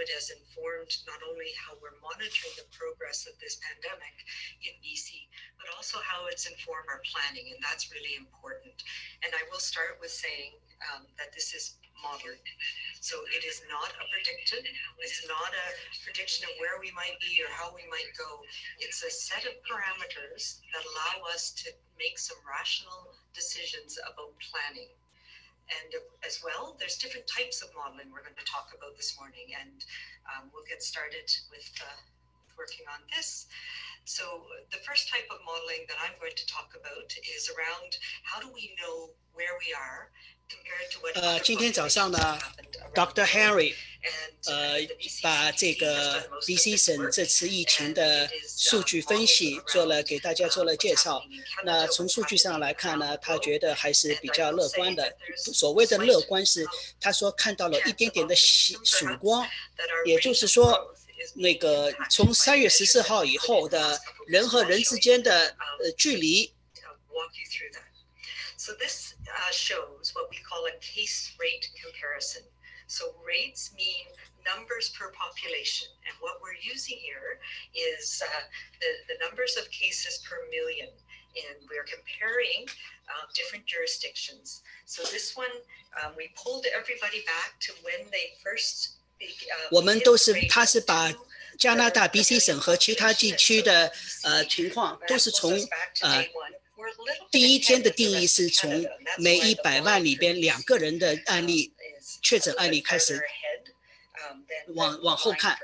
it has informed not only how we're monitoring the progress of this pandemic in BC, but also how it's informed our planning, and that's really important. And I will start with saying that this is modeled. So it is not a predicted, it's not a prediction of where we might be or how we might go. It's a set of parameters that allow us to make some rational decisions about planning. And as well, there's different types of modeling we're going to talk about this morning, and we'll get started with working on this. So the first type of modeling that I'm going to talk about is around how do we know where we are compared to what 今天早上呢 ，Dr. Henry 把这个 BC 省这次疫情的数据分析给大家做了介绍。那从数据上来看呢，他觉得还是比较乐观的。所谓的乐观是，他说看到了一点点的曙光，也就是说，那个从3月14号以后的人和人之间的距离。So this shows what we call a case rate comparison. So rates mean numbers per population, and what we're using here is the numbers of cases per million, and we're comparing different jurisdictions. So this one, we pulled everybody back to when they first 我们他是把加拿大 BC 省和其他地区的情况都是从第一天的定义是从每100万里边2个人的案例确诊案例开始往后看。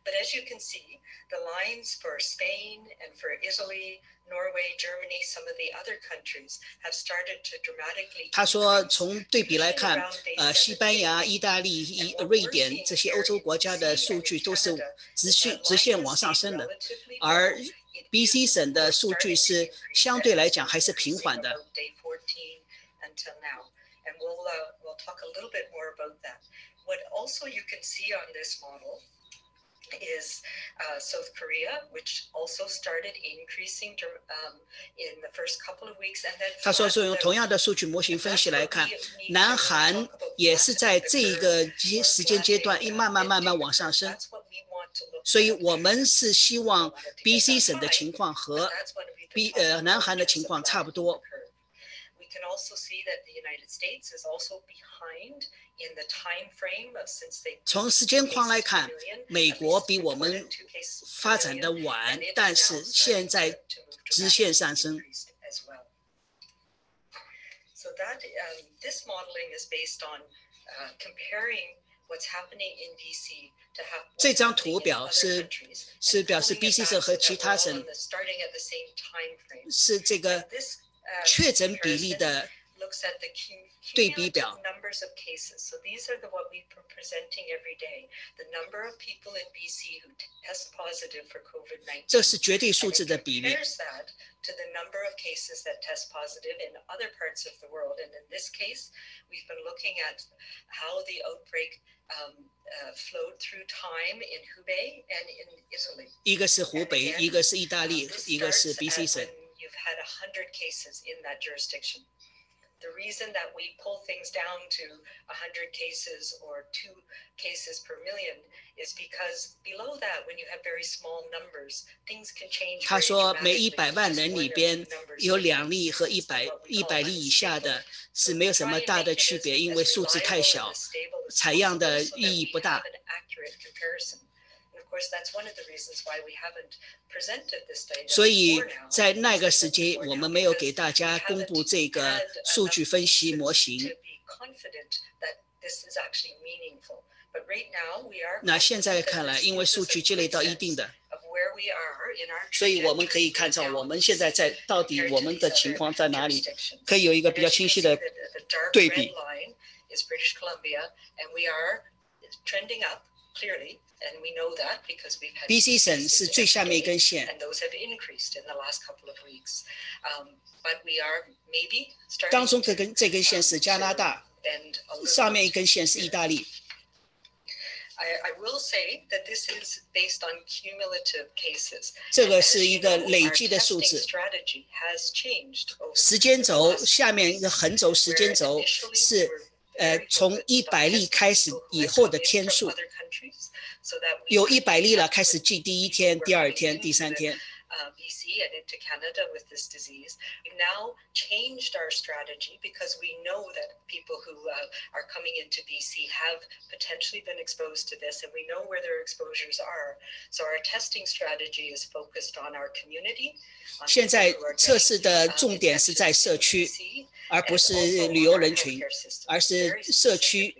But as you can see, the lines for Spain and for Italy, Norway, Germany, some of the other countries have started to dramatically. 他说，从对比来看，西班牙、意大利、瑞典这些欧洲国家的数据都是直线往上升的，而 BC 省的数据是相对来讲还是平缓的。And we'll talk a little bit more about that. What also you can see on this model is South Korea, which also started increasing in the first couple of weeks, and then 他说是用同样的数据模型分析来看，南韩也是在这一个时间阶段慢慢往上升，所以我们是希望 BC 省的情况和南韩的情况差不多。We can also see that the United States is also behind in the time frame since they. 从时间框来看，美国比我们发展的晚，但是现在直线上升。So that this modeling is based on comparing what's happening in BC to have. 这张图表是表示 BC 省和其他省是这个确诊比例的对比表。Numbers of cases. So these are what we've been presenting every day. The number of people in BC who test positive for COVID-19. 这是绝对数字的比例。Compares that to the number of cases that test positive in other parts of the world. And in this case, we've been looking at how the outbreak flowed through time in Hubei and in Italy. 一个是湖北，一个是意大利，一个是 BC 省。You've had 100 cases in that jurisdiction. The reason that we pull things down to 100 cases or 2 cases per million is because below that, when you have very small numbers, things can change. 他说，每100万人里边有2例和100例以下的是没有什么大的区别，因为数字太小，采样的意义不大。所以在那个时间，我们没有给大家公布这个数据分析模型。那现在看来，因为数据积累到一定的，所以我们可以看到我们现在到底我们的情况在哪里，可以有一个比较清晰的对比。And we know that because we've had BC 省是最下面一根线 and those have increased in the last couple of weeks. But we are maybe starting 当中这根线是加拿大，上面一根线是意大利。I will say that this is based on cumulative cases. 这个是一个累计的数字。时间轴下面一个横轴时间轴是从100例开始以后的天数。有100例了，开始记第1天、第2天、第3天。BC and into Canada with this disease. We've now changed our strategy because we know that people who are coming into BC have potentially been exposed to this, and we know where their exposures are. So our testing strategy is focused on our community. 现在测试的重点是在社区，而不是旅游人群，而是社区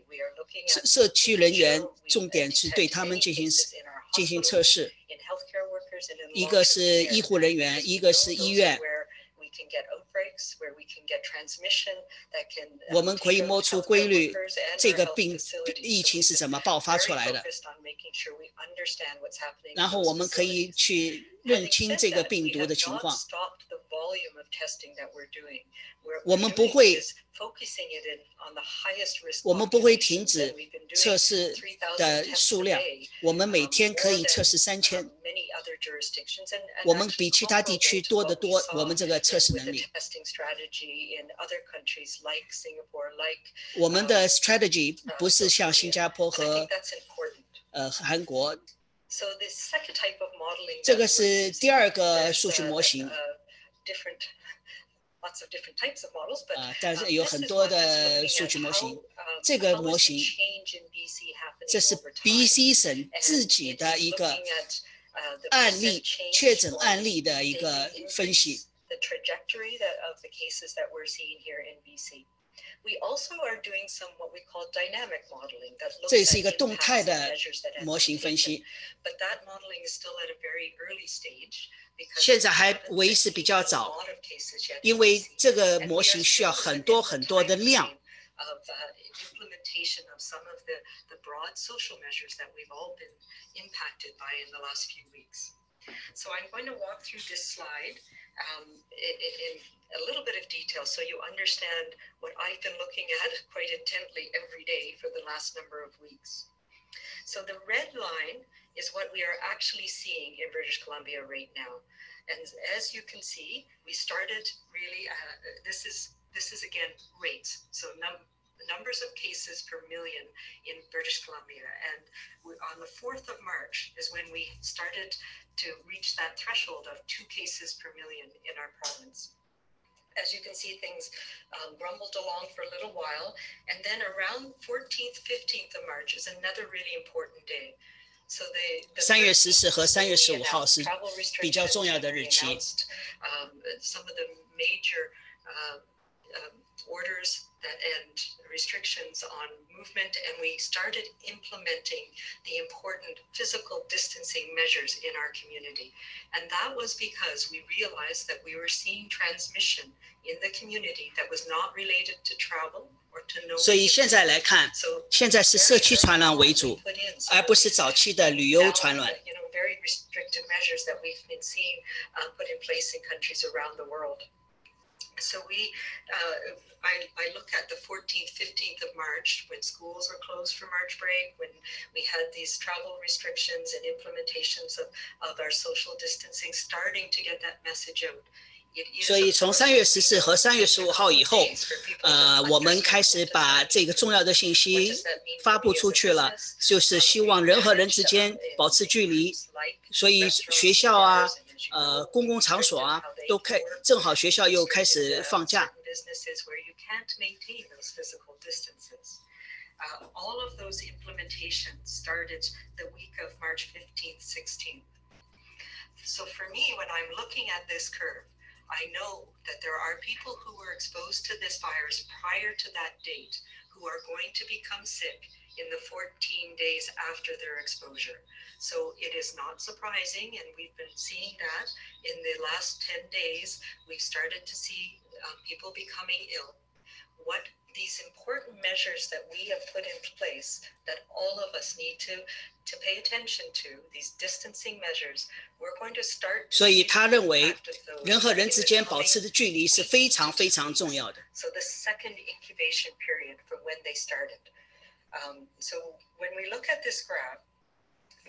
人员，重点是对他们进行测试。一个是医护人员，一个是医院。我们可以摸出规律，这个疫情是怎么爆发出来的，然后我们可以去认清这个病毒的情况。我们不会停止测试的数量，我们每天可以测试3000，我们比其他地区多得多，我们这个测试能力。我们的 strategy 不是像新加坡和韩国。这个是第2个数据模型。但是有很多的数据模型。这个模型，这是 BC 省自己的一个案例，确诊案例的一个分析。这是一个动态的模型分析。现在还为时比较早，因为这个模型需要很多的量。So I'm going to walk through this slide in a little bit of detail so you understand what I've been looking at quite intently every day for the last number of weeks. So the red line is what we are actually seeing in British Columbia right now. And as you can see, we started really, this is again rates. So numbers of cases per million in British Columbia. And on the 4th of March is when we started to reach that threshold of 2 cases per million in our province. As you can see, things grumbled along for a little while. And then around 14th, 15th of March is another really important day. 3月14和3月15号是比较重要的日期。Some of the major orders and restrictions on movement, and we started implementing the important physical distancing measures in our community. And that was because we realized that we were seeing transmission in the community that was not related to travel or to no. 所以现在来看，现在是社区传染为主，而不是早期的旅游传染。Very restrictive measures that we've been seeing put in place in countries around the world. So I look at the 14th, 15th of March when schools were closed for March break, when we had these travel restrictions and implementations of our social distancing, starting to get that message out. 所以从3月14和3月15号以后，我们开始把这个重要的信息发布出去了，就是希望人和人之间保持距离。所以学校啊，公共场所啊，正好学校又开始放假。All of those implementations started the week of March 15th, 16th. So for me, when I'm looking at this curve, I know that there are people who were exposed to this virus prior to that date who are going to become sick in the 14 days after their exposure. So it is not surprising, and we've been seeing that in the last 10 days. We've started to see people becoming ill. What these important measures that we have put in place that all of us need to pay attention to, these distancing measures, we're going to start. 所以他认为人和人之间保持的距离是非常非常重要的。So the second incubation period from when they started. So when we look at this graph,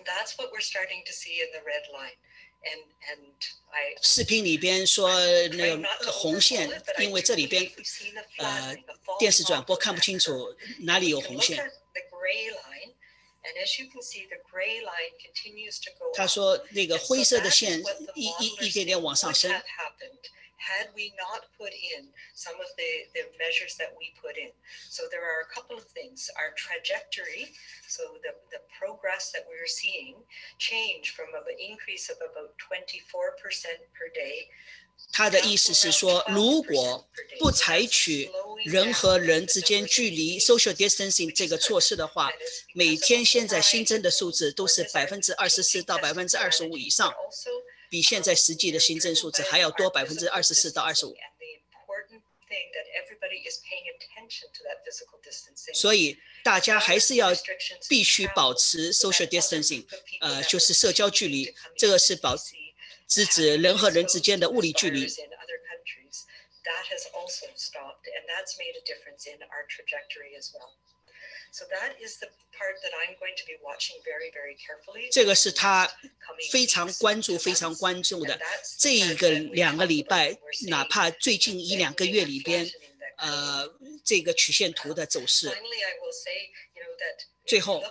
that's what we're starting to see in the red line. And 视频里边说那个红线，因为这里边电视转播看不清楚哪里有红线。他说那个灰色的线一点点往上升。Had we not put in some of the measures that we put in. So there are a couple of things. Our trajectory, so the progress that we're seeing, change from an increase of about 24% per day. 他的意思是说，如果不采取人和人之间距离 social distancing 这个措施的话，每天现在新增的数字都是24%到25%以上。比现在实际的新增数字还要多24%到25%，所以大家还是要必须保持 social distancing， 就是社交距离，这个是是指人和人之间的物理距离。这个是他非常关注的。这个2个礼拜，哪怕最近1-2个月里边，这个曲线图的走势。最后，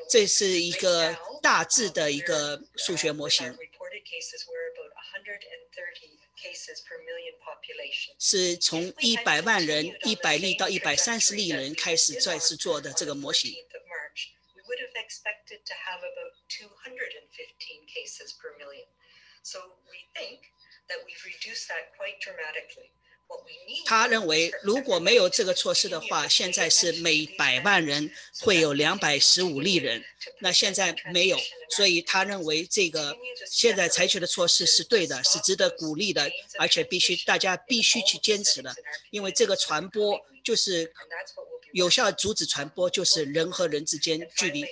这是一个大致的一个数学模型。是从100万人、100例到130例人开始再次做的这个模型。他认为，如果没有这个措施的话，现在是每100万人会有215例人，那现在没有，所以他认为这个现在采取的措施是对的，是值得鼓励的，而且大家必须去坚持的，因为这个传播就是有效阻止传播，就是人和人之间距离。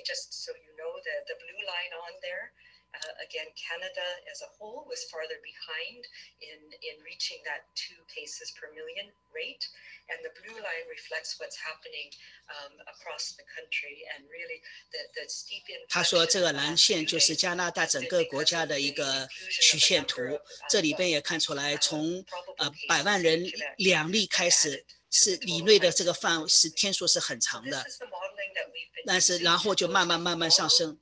Again, Canada as a whole was farther behind in reaching that 2 cases per million rate. And the blue line reflects what's happening across the country and really the steep inflection. 他说这个蓝线就是加拿大整个国家的一个曲线图，这里边也看出来，从100万人2例开始，是里内的这个范围是天数是很长的，但是然后就慢慢上升。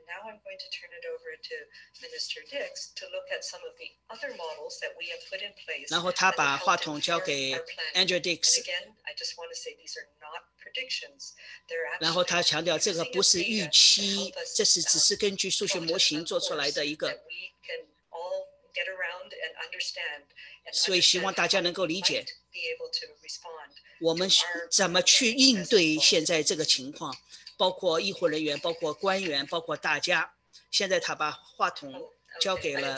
Now I'm going to turn it over to Minister Dix to look at some of the other models that we have put in place. 然后他把话筒交给 Andrew Dix. Again, I just want to say these are not predictions. They're actually 然后他强调这个不是预期，这是只是根据数学模型做出来的一个。所以希望大家能够理解，我们怎么去应对现在这个情况。包括医护人员，包括官员，包括大家。现在他把话筒交给了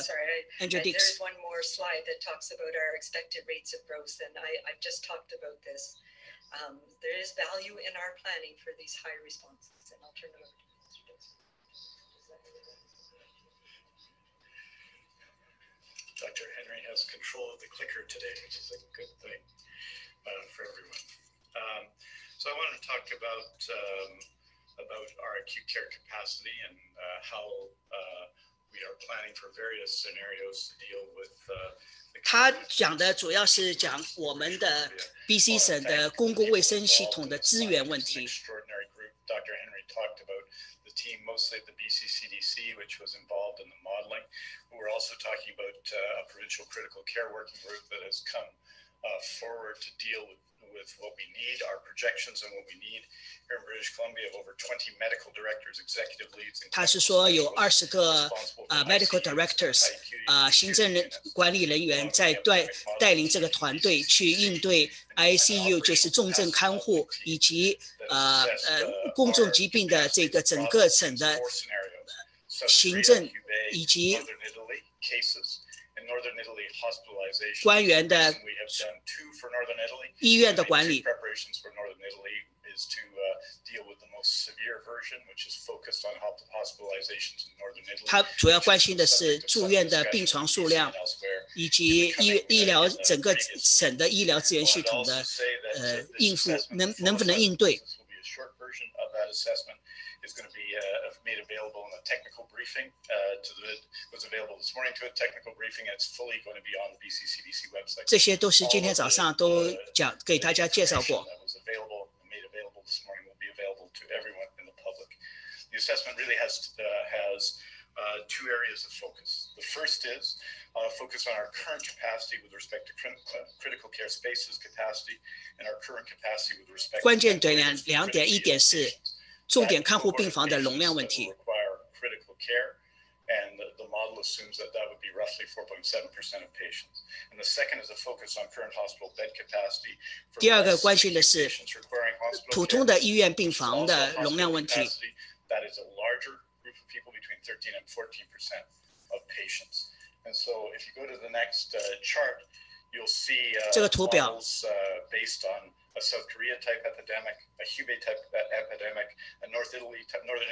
Andrew Dix. There's one more slide that talks about our expected rates of growth, and I've just talked about this. There is value in our planning for these high responses, and I'll turn it over to Mr. Dix. Dr. Henry has control of the clicker today, which is a good thing for everyone. So I want to talk about our acute care capacity and how we are planning for various scenarios to deal with. 他讲的主要是讲我们的 BC 省的公共卫生系统的资源问题。Dr. Henry talked about the team, mostly at the BC CDC, which was involved in the modeling. We're also talking about a provincial critical care working group that has come forward to deal with what we need, our projections and what we need. Here in British Columbia, over 20 medical directors, executive leads. 他是说有20个medical directors 行政管理人员在带领这个团队去应对 ICU 就是重症看护以及公众疾病的这个整个省的行政以及官员的医院的管理。他主要关心的是住院的病床数量，以及医疗整个省的医疗资源系统的能不能应对。made available in a technical briefing was available this morning to a technical briefing. It's fully going to be on the BC CDC website. 这些都是今天早上都给大家介绍过。Made available this morning will be available to everyone in the public. The assessment really has two areas of focus. The first is focus on our current capacity with respect to critical care spaces capacity and our current capacity with respect to 关键点两点，一点是重点看护病房的容量问题。And the model assumes that would be roughly 4.7% of patients. And the second is a focus on current hospital bed capacity. 第二个关心的是普通的医院病房的容量问题。That is a larger group of people between 13 and 14% of patients. And so if you go to the next chart, you'll see models based on a South Korea type epidemic, a Hubei type epidemic, a Northern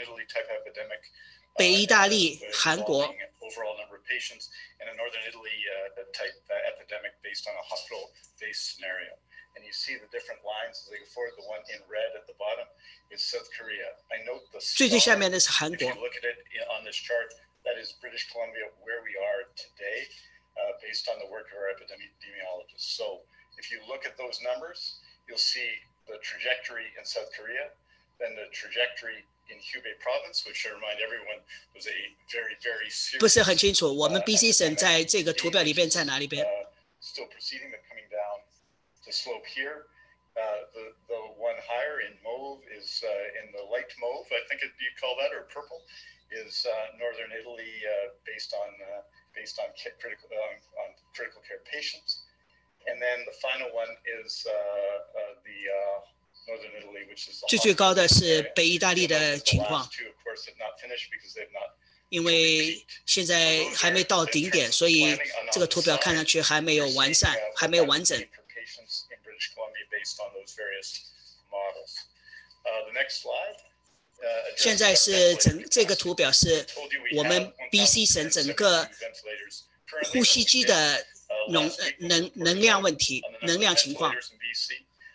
Italy type epidemic. 北意大利、韩国 overall number of patients and a Northern Italy type epidemic based on a hospital-based scenario. And you see the different lines as they go forward. The one in red at the bottom is South Korea. I note the star, 最下面的是韩国。 If you look at it on this chart, that is British Columbia, where we are today, based on the work of our epidemiologists. So if you look at those numbers, you'll see the trajectory in South Korea, then the trajectory in Hubei province, which I remind everyone was a very, very serious. 不是很清楚，我们 BC 省在这个图表里边在哪里边？ Still proceeding, but coming down the slope here. The one higher in mauve is in the light mauve, I think you call that, or purple, is Northern Italy, based on critical care patients. And then the final one is the Northern Italy, which is 最高的是北意大利的情况， two, of course, have not finished because they've not. 因为现在还没到顶点，所以这个图表看上去还没有完善，还没有完整。 现在是这个图表是我们 BC 省整个呼吸机的能量问题、能量情况。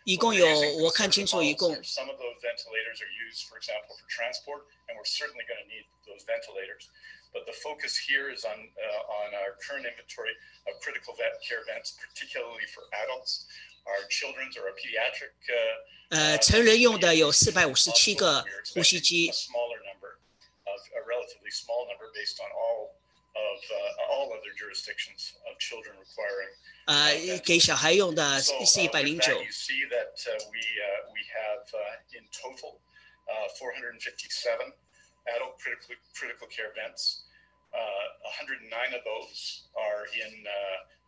一共有，我看清楚，一共。 Some of those ventilators are used, for example, for transport, and we're certainly going to need those ventilators. But the focus here is on our current inventory of critical care vents, particularly for adults. Our children's or our pediatric. 成人用的有457个呼吸机。 A smaller number, a relatively small number, based on all other jurisdictions of children requiring. 给小孩用的是109。 You see that we have in total 457 adult critical care vents. 109 of those are in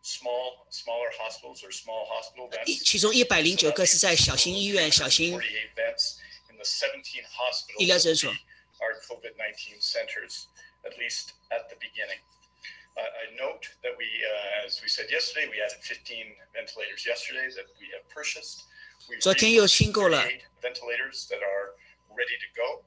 smaller hospitals or small hospital vents. 其中109个是在小型医院、小型医疗诊所。 Are COVID-19 centers, at least at the beginning. I note that as we said yesterday, we added 15 ventilators yesterday that we have purchased. 昨天又新购了 ventilators that are ready to go.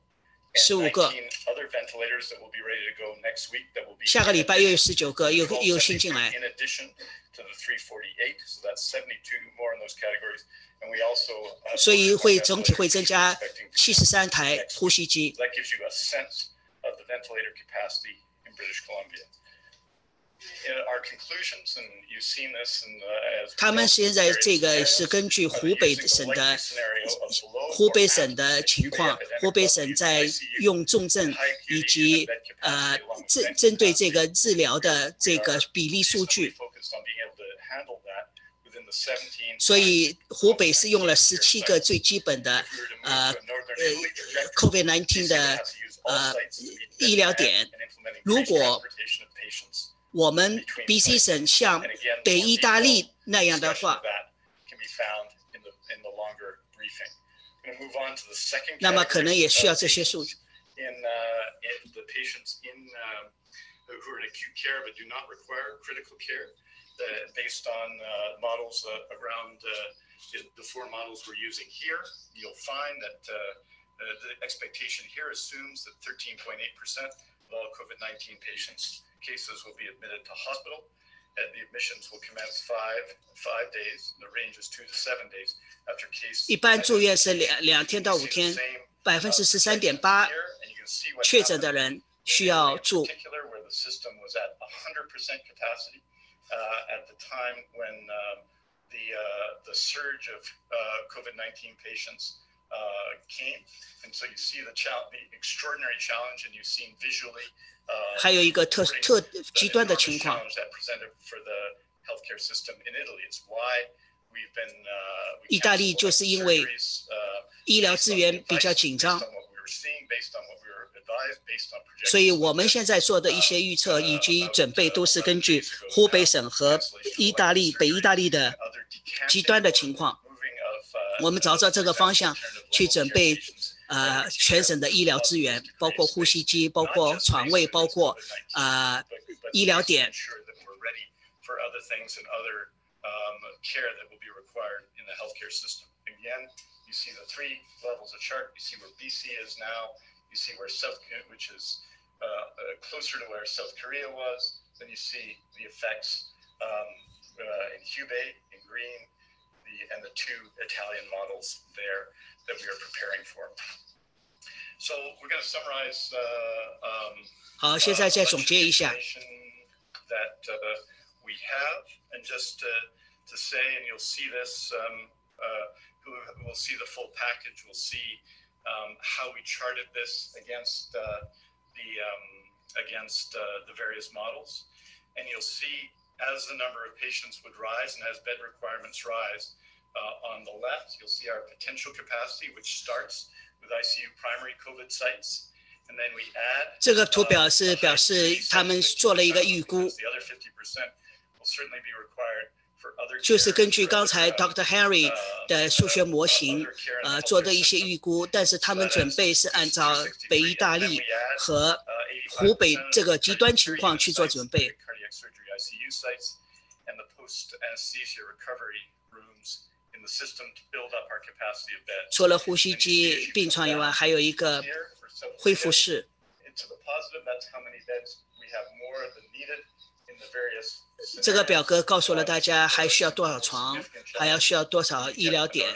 15个。 Other ventilators that will be ready to go next week that will be. 下个礼拜又有19个，又新进来。 In addition to the 348, so that's 72 more in those categories. And we also. 所以总体会增加73台呼吸机。 That gives you a sense of the ventilator capacity in British Columbia. Our conclusions, and you've seen this, and as 他们现在这个是根据湖北省的情况，湖北省在用重症以及针对这个治疗的这个比例数据，所以湖北是用了17个最基本的COVID-19 的医疗点，如果 我们 BC 省像北意大利那样的话，那么可能也需要这些数据。 Based on models around the 4 models we're using here, you'll find that the expectation here assumes that 13.8% of all COVID-19 patients cases will be admitted to hospital. The admissions will commence 5 days. The range is 2 to 7 days after case. 一般住院是2天到5天，13.8%。确诊的人需要住。At the time when the surge of COVID-19 patients came, and so you see the extraordinary challenge, and you've seen visually. 还有一个极端的情况。意大利就是因为医疗资源比较紧张，所以我们现在做的一些预测以及准备都是根据湖北省和北意大利的极端的情况，我们朝着这个方向去准备全省的医疗资源，包括呼吸机，包括床位，包括医疗点。You see the 3 levels of chart. You see where BC is now. You see where which is closer to where South Korea was. Then you see the effects in Hubei in green, and the 2 Italian models there that we are preparing for. So we're going to summarize. 好，现在再总结一下。That we have, and just to say, and you'll see this. We'll see the full package. We'll see how we charted this against the various models, and you'll see as the number of patients would rise and as bed requirements rise. On the left, you'll see our potential capacity, which starts with ICU primary COVID sites, and then we add. 这个图表是表示他们做了一个预估。The other 50% will certainly be required. 就是根据刚才 Dr. Henry 的数学模型做的一些预估，但是他们准备是按照北意大利和湖北这个极端情况去做准备。除了呼吸机、病床以外，还有一个恢复室。这个表格告诉了大家还需要多少床，还要需要多少医疗点。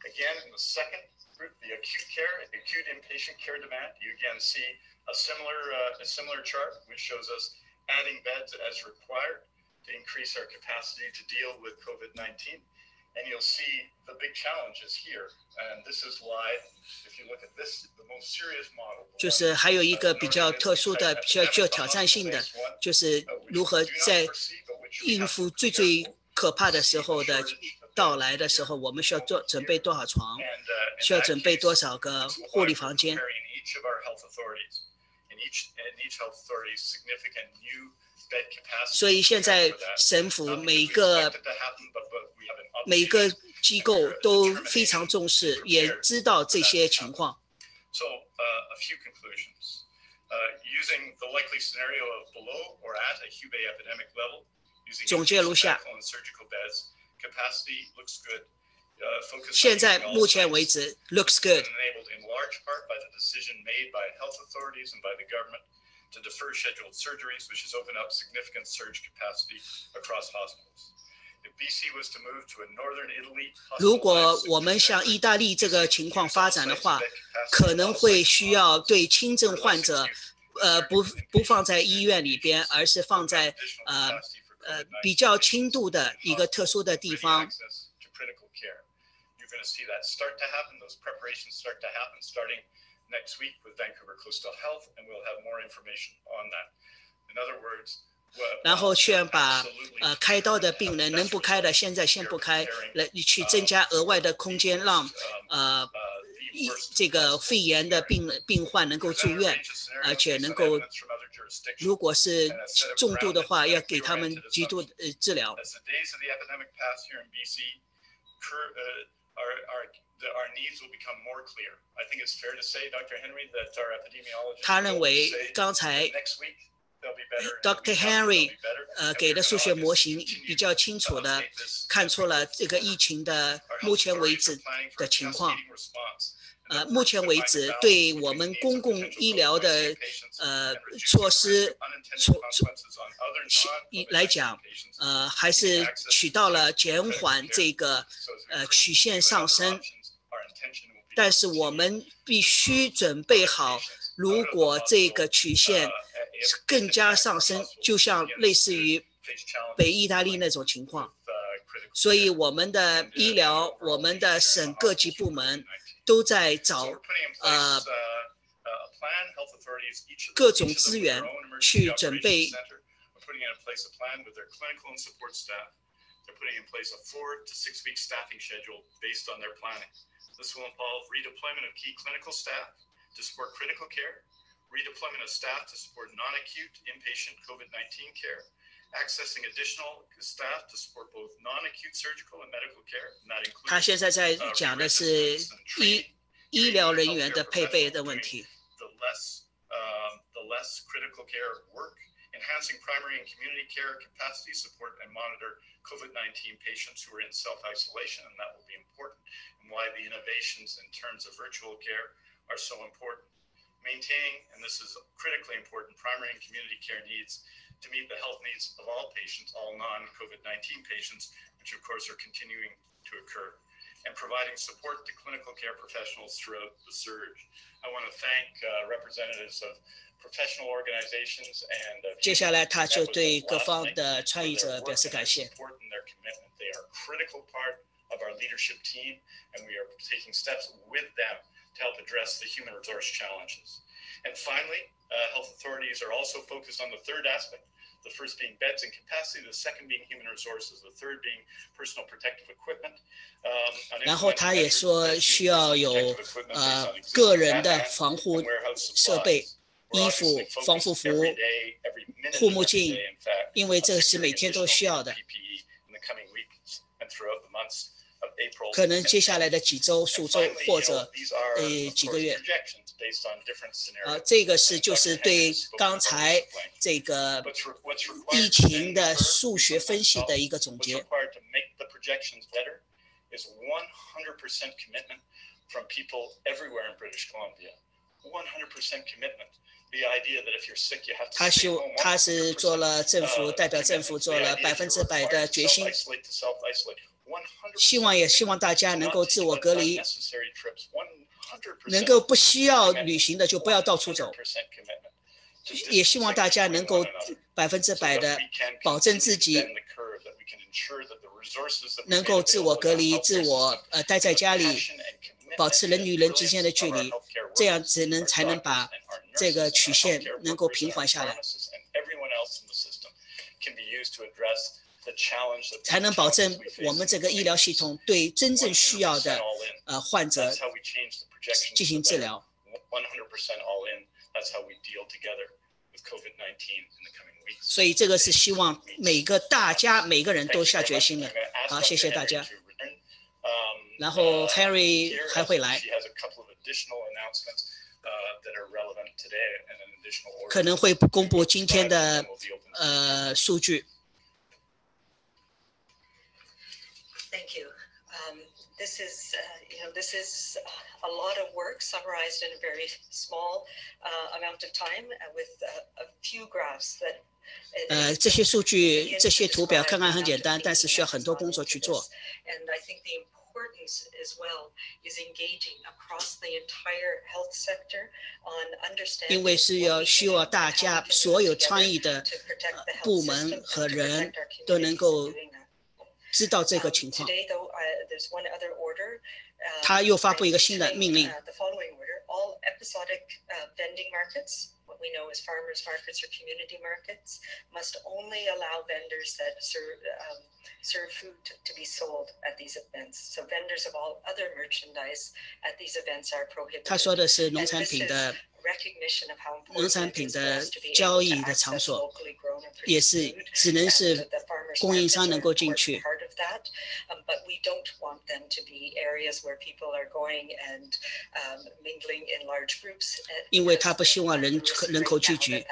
Again, in the second group, the acute inpatient care demand, you again see a similar chart which shows us adding beds as required to increase our capacity to deal with COVID-19. And you'll see the big challenges here. And this is why, if you look at this, the most serious model. 就是还有一个比较特殊的、比较具有挑战性的，就是如何在应付最可怕的时候的到来的时候，我们需要准备多少床，需要准备多少个护理房间。所以现在省府每个机构都非常重视，也知道这些情况。So a few conclusions. Using the likely scenario of below or at a Hubei epidemic level, using 总结如下。 surgical beds, capacity looks good. 现在目前为止 looks good. Enabled in large part by the decision made by health authorities and by the government to defer scheduled surgeries, which has opened up significant surge capacity across hospitals. If BC was to move to a northern Italy, 如果我们向意大利这个情况发展的话，可能会需要对轻症患者，不放在医院里边，而是放在比较轻度的一个特殊的地方。You're going to see that start to happen. Those preparations start to happen starting next week with Vancouver Coastal Health, and we'll have more information on that. In other words, 然后劝把开刀的病人能不开的现在先不开，来去增加额外的空间，让这个肺炎的病患能够住院，而且能够，如果是重度的话，要给他们极度治疗。Our needs will become more clear. I think it's fair to say, Dr. Henry, that our epidemiologists 他认为刚才 Dr. Henry 给的数学模型比较清楚的看出了这个疫情的目前为止的情况。目前为止，对我们公共医疗的措施来讲，还是起到了减缓这个曲线上升，但是我们必须准备好，如果这个曲线更加上升，就像类似于北意大利那种情况。所以我们的医疗、我们的省各级部门都在找各种资源去准备。They're putting in place a 4 to 6 week staffing schedule based on their planning. This will involve redeployment of key clinical staff to support critical care, redeployment of staff to support non-acute inpatient COVID-19 care, accessing additional staff to support both non-acute surgical and medical care. And that includes 他现在在讲的是医疗人员的配备的问题。The less critical care work.Enhancing primary and community care capacity support and monitor COVID-19 patients who are in self-isolation, and that will be important, and why the innovations in terms of virtual care are so important. Maintaining, and this is critically important, primary and community care needs to meet the health needs of all patients, all non-COVID-19 patients, which of course are continuing to occur, and providing support to clinical care professionals throughout the surge. I want to thank representatives of professional organizations and 接下来他就对各方的参与者表示感谢。They are a critical part of our leadership team, and we are taking steps with them to help address the human resource challenges. And finally, health authorities are also focused on the third aspect. The first being beds and capacity, the second being human resources, the third being personal protective equipment. 然后他也说需要有个人的防护设备。衣服、防护服、护目镜，因为这是每天都需要的。可能接下来的几周、数周或者几个月。这个就是对刚才这个疫情的数学分析的一个总结。他是做了政府代表政府做了100%的决心，希望大家能够自我隔离，能够不需要旅行的就不要到处走，也希望大家能够100%的保证自己能够自我隔离，自我待在家里，保持人与人之间的距离，这样才能把这个曲线能够平缓下来，才能保证我们这个医疗系统对真正需要的患者进行治疗。所以这个是希望每个人都下决心的。好，谢谢大家。然后 Harry 还会来，可能会公布今天的数据。Thank you. This is a lot of work summarized in a very small amount of time with a few graphs that. 这些数据、这些图表看看很简单，但是需要很多工作去做。And I think the importance as well is engaging across the entire health sector on understanding. 因为需要大家所有参与的部门和人都能够知道这个情况。他又发布一个新的命令。All episodic vending markets, what we know as farmers markets or community markets, must only allow vendors that serve food to be sold at these events. So vendors of all other merchandise at these events are prohibited. 他说的是农产品的交易的场所，也是只能是供应商能够进去。But we don't want them to be areas where people are going and mingling in large groups. 因为他不希望人口聚集。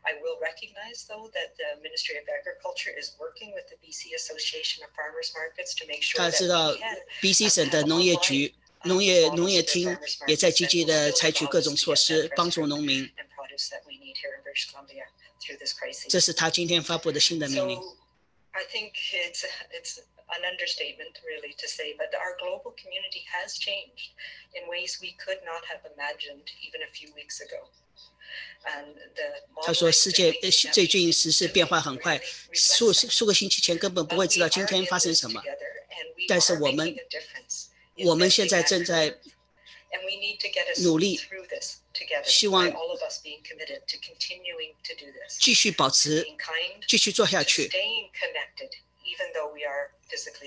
I will recognize, though, that the Ministry of Agriculture is working with the BC Association of Farmers Markets to make sure that we can. 他知道 BC 省的农业局。农业厅也在积极地采取各种措施，帮助农民。这是他今天发布的新的命令。an understatement really to say, but our global community has changed in ways we could not have imagined even a few weeks ago. 他说，世界最近时事变化很快，数个星期前根本不会知道今天发生什么。但是我们现在正在努力，希望继续保持，继续做下去。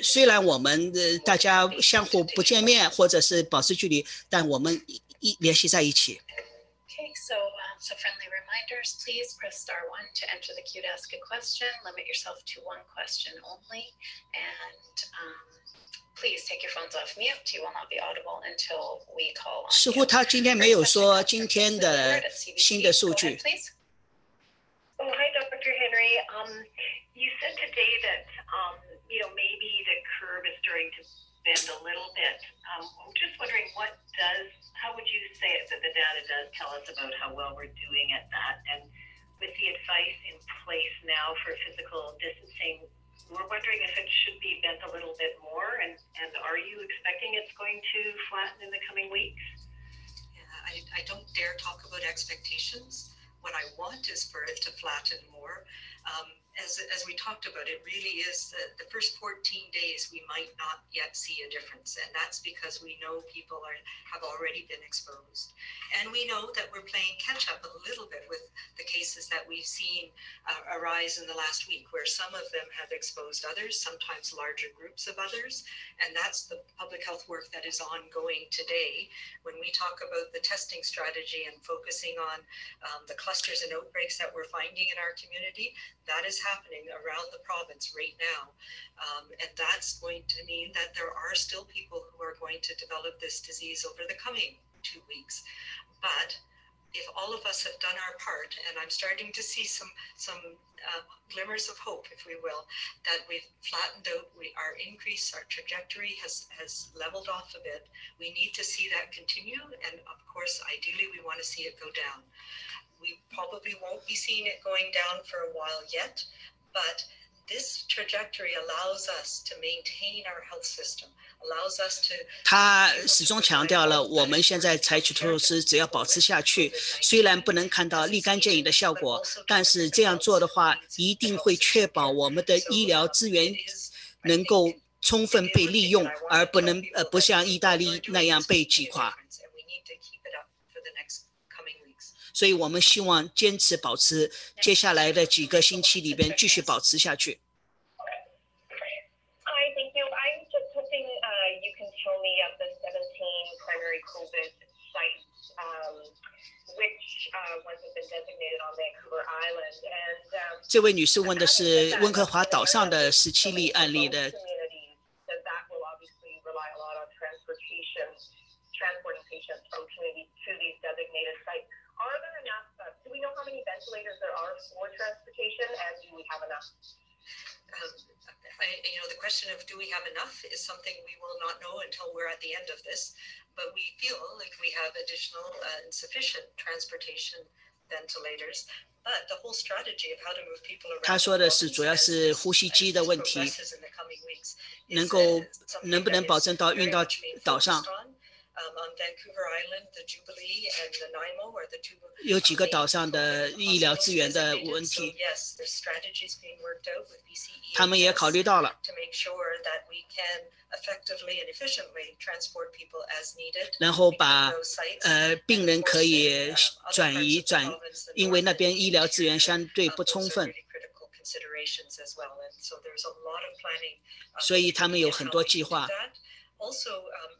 虽然我们大家相互不见面，或者是保持距离，但我们联系在一起。Okay, so friendly reminders, please press *1 to enter the queue to ask a question. Limit yourself to one question only, and please take your phones off mute. You will not be audible until we call on you. 似乎他今天没有说今天的新的数据。Oh, hi, Dr. Henry. You said today that maybe the curve is starting to bend a little bit. I'm just wondering how would you say it that the data does tell us about how well we're doing at that? And with the advice in place now for physical distancing, we're wondering if it should be bent a little bit more. And are you expecting it's going to flatten in the coming weeks? Yeah, I don't dare talk about expectations. What I want is for it to flatten more. As we talked about, it really is the first 14 days we might not yet see a difference, and that's because we know people have already been exposed, and we know that we're playing catch up a little bit with the cases that we've seen arise in the last week, where some of them have exposed others, sometimes larger groups of others, and that's the public health work that is ongoing today. When we talk about the testing strategy and focusing on the clusters and outbreaks that we're finding in our community, that is happening around the province right now. And that's going to mean that there are still people who are going to develop this disease over the coming 2 weeks. But if all of us have done our part, and I'm starting to see some glimmers of hope, if we will, that we've flattened out, our increase, our trajectory has leveled off a bit. We need to see that continue, and of course, ideally, we want to see it go down. We probably won't be seeing it going down for a while yet, but this trajectory allows us to maintain our health system, allows us to. 他始终强调了，我们现在采取措施，只要保持下去，虽然不能看到立竿见影的效果，但是这样做的话，一定会确保我们的医疗资源能够充分被利用，而不像意大利那样被击垮。所以我们希望坚持保持，接下来的几个星期里边继续保持下去。Hi, thank you. I'm just hoping you can tell me of the 17 primary COVID sites, which ones have been designated on Vancouver Island. And 这位女士问的是温哥华岛上的17例案例的。That will obviously rely a lot on transporting patients from community to these designated sites. Are there enough? Do we know how many ventilators there are for transportation, and do we have enough? The question of do we have enough is something we will not know until we're at the end of this, but we feel like we have additional and sufficient transportation ventilators. But the whole strategy of how to move people around. 他说的是主要是呼吸机的问题，能不能保证运到岛上？有几个岛上的医疗资源的问题，他们也考虑到了。然后把病人可以转移，因为那边医疗资源相对不充分，所以他们有很多计划。Also,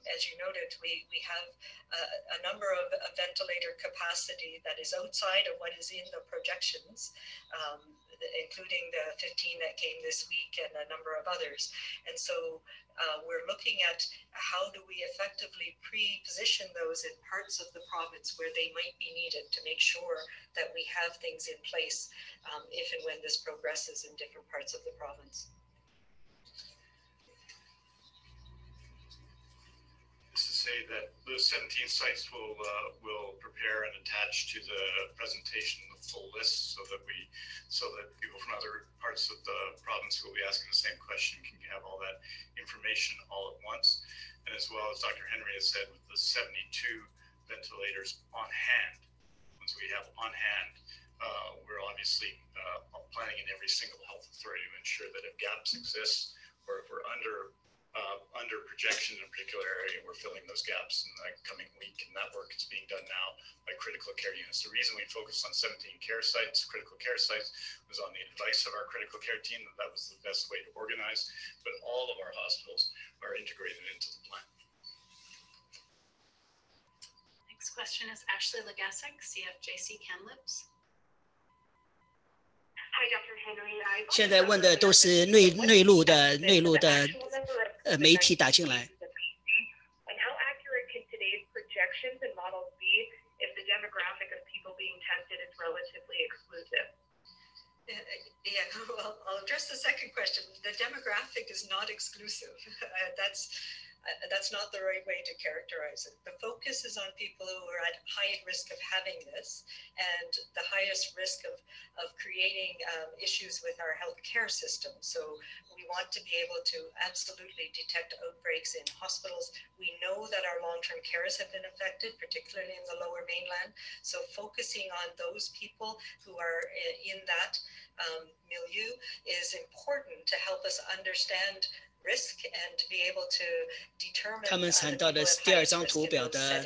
as you noted, we have a number of ventilator capacity that is outside of what is in the projections, including the 15 that came this week and a number of others. And so we're looking at how do we effectively pre-position those in parts of the province where they might be needed to make sure that we have things in place if and when this progresses in different parts of the province. This is say that the 17 sites will prepare and attach to the presentation the full list so that people from other parts of the province who will be asking the same question can have all that information all at once. And as well as Dr. Henry has said, with the 72 ventilators on hand, once we have on hand, we're obviously planning in every single health authority to ensure that if gaps exist or if we're under projection in a particular area, we're filling those gaps in the coming week, and that work is being done now by critical care units. The reason we focused on 17 critical care sites, was on the advice of our critical care team that was the best way to organize, but all of our hospitals are integrated into the plan. Next question is Ashley Legasic, CFJC Kamloops. Hi, Dr. Henry. 现在问的都是内陆的媒体打进来。And how accurate can today's projections and models be if the demographic of people being tested is relatively exclusive? Yeah, well, I'll address the second question. The demographic is not exclusive. That's not the right way to characterize it. The focus is on people who are at high risk of having this and the highest risk of creating issues with our healthcare system. So we want to be able to absolutely detect outbreaks in hospitals. We know that our long-term carers have been affected, particularly in the Lower Mainland. So focusing on those people who are in that milieu is important to help us understand risk and to be able to determine 他们谈到的第二张图表的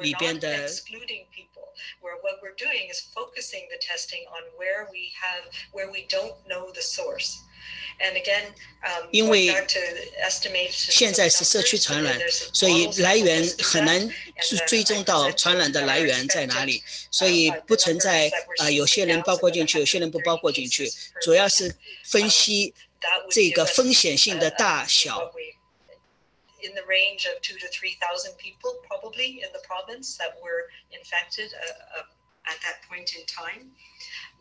里边的 excluding people, where what we're doing is focusing the testing on where we don't know the source. And again, 因为 estimations 现在是社区传染，所以来源很难追踪到传染的来源在哪里，所以不存在有些人包括进去，有些人不包括进去，主要是分析这个风险性的大小。 In the range of 2,000 to 3,000 people, probably in the province, that were infected at that point in time.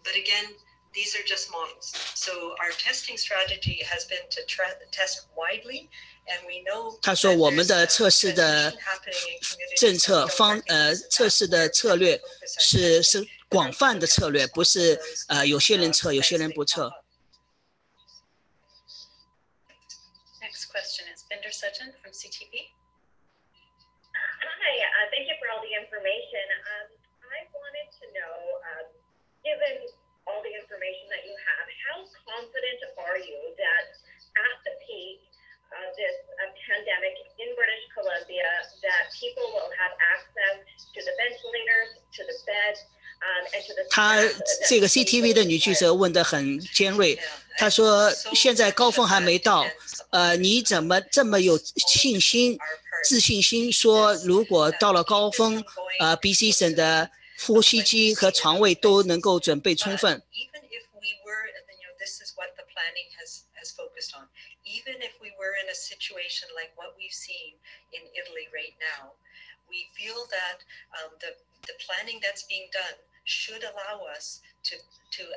But again, these are just models. So our testing strategy has been to test widely, and we know. 他说我们的测试的政策测试的策略是广泛的策略，不是有些人测，有些人不测。 Next question is Binder Sutton from CTV. Hi, thank you for all the information. I wanted to know, given all the information that you have, how confident are you that at the peak of this pandemic in British Columbia, that people will have access to the ventilators, to the beds, and to the 他这个 CTV 的女记者问得很尖锐，他说现在高峰还没到，你怎么这么有信心、自信心说如果到了高峰，BC 省的呼吸机和床位都能够准备充分。 Even if we were in a situation like what we've seen in Italy right now, we feel that the planning that's being done should allow us to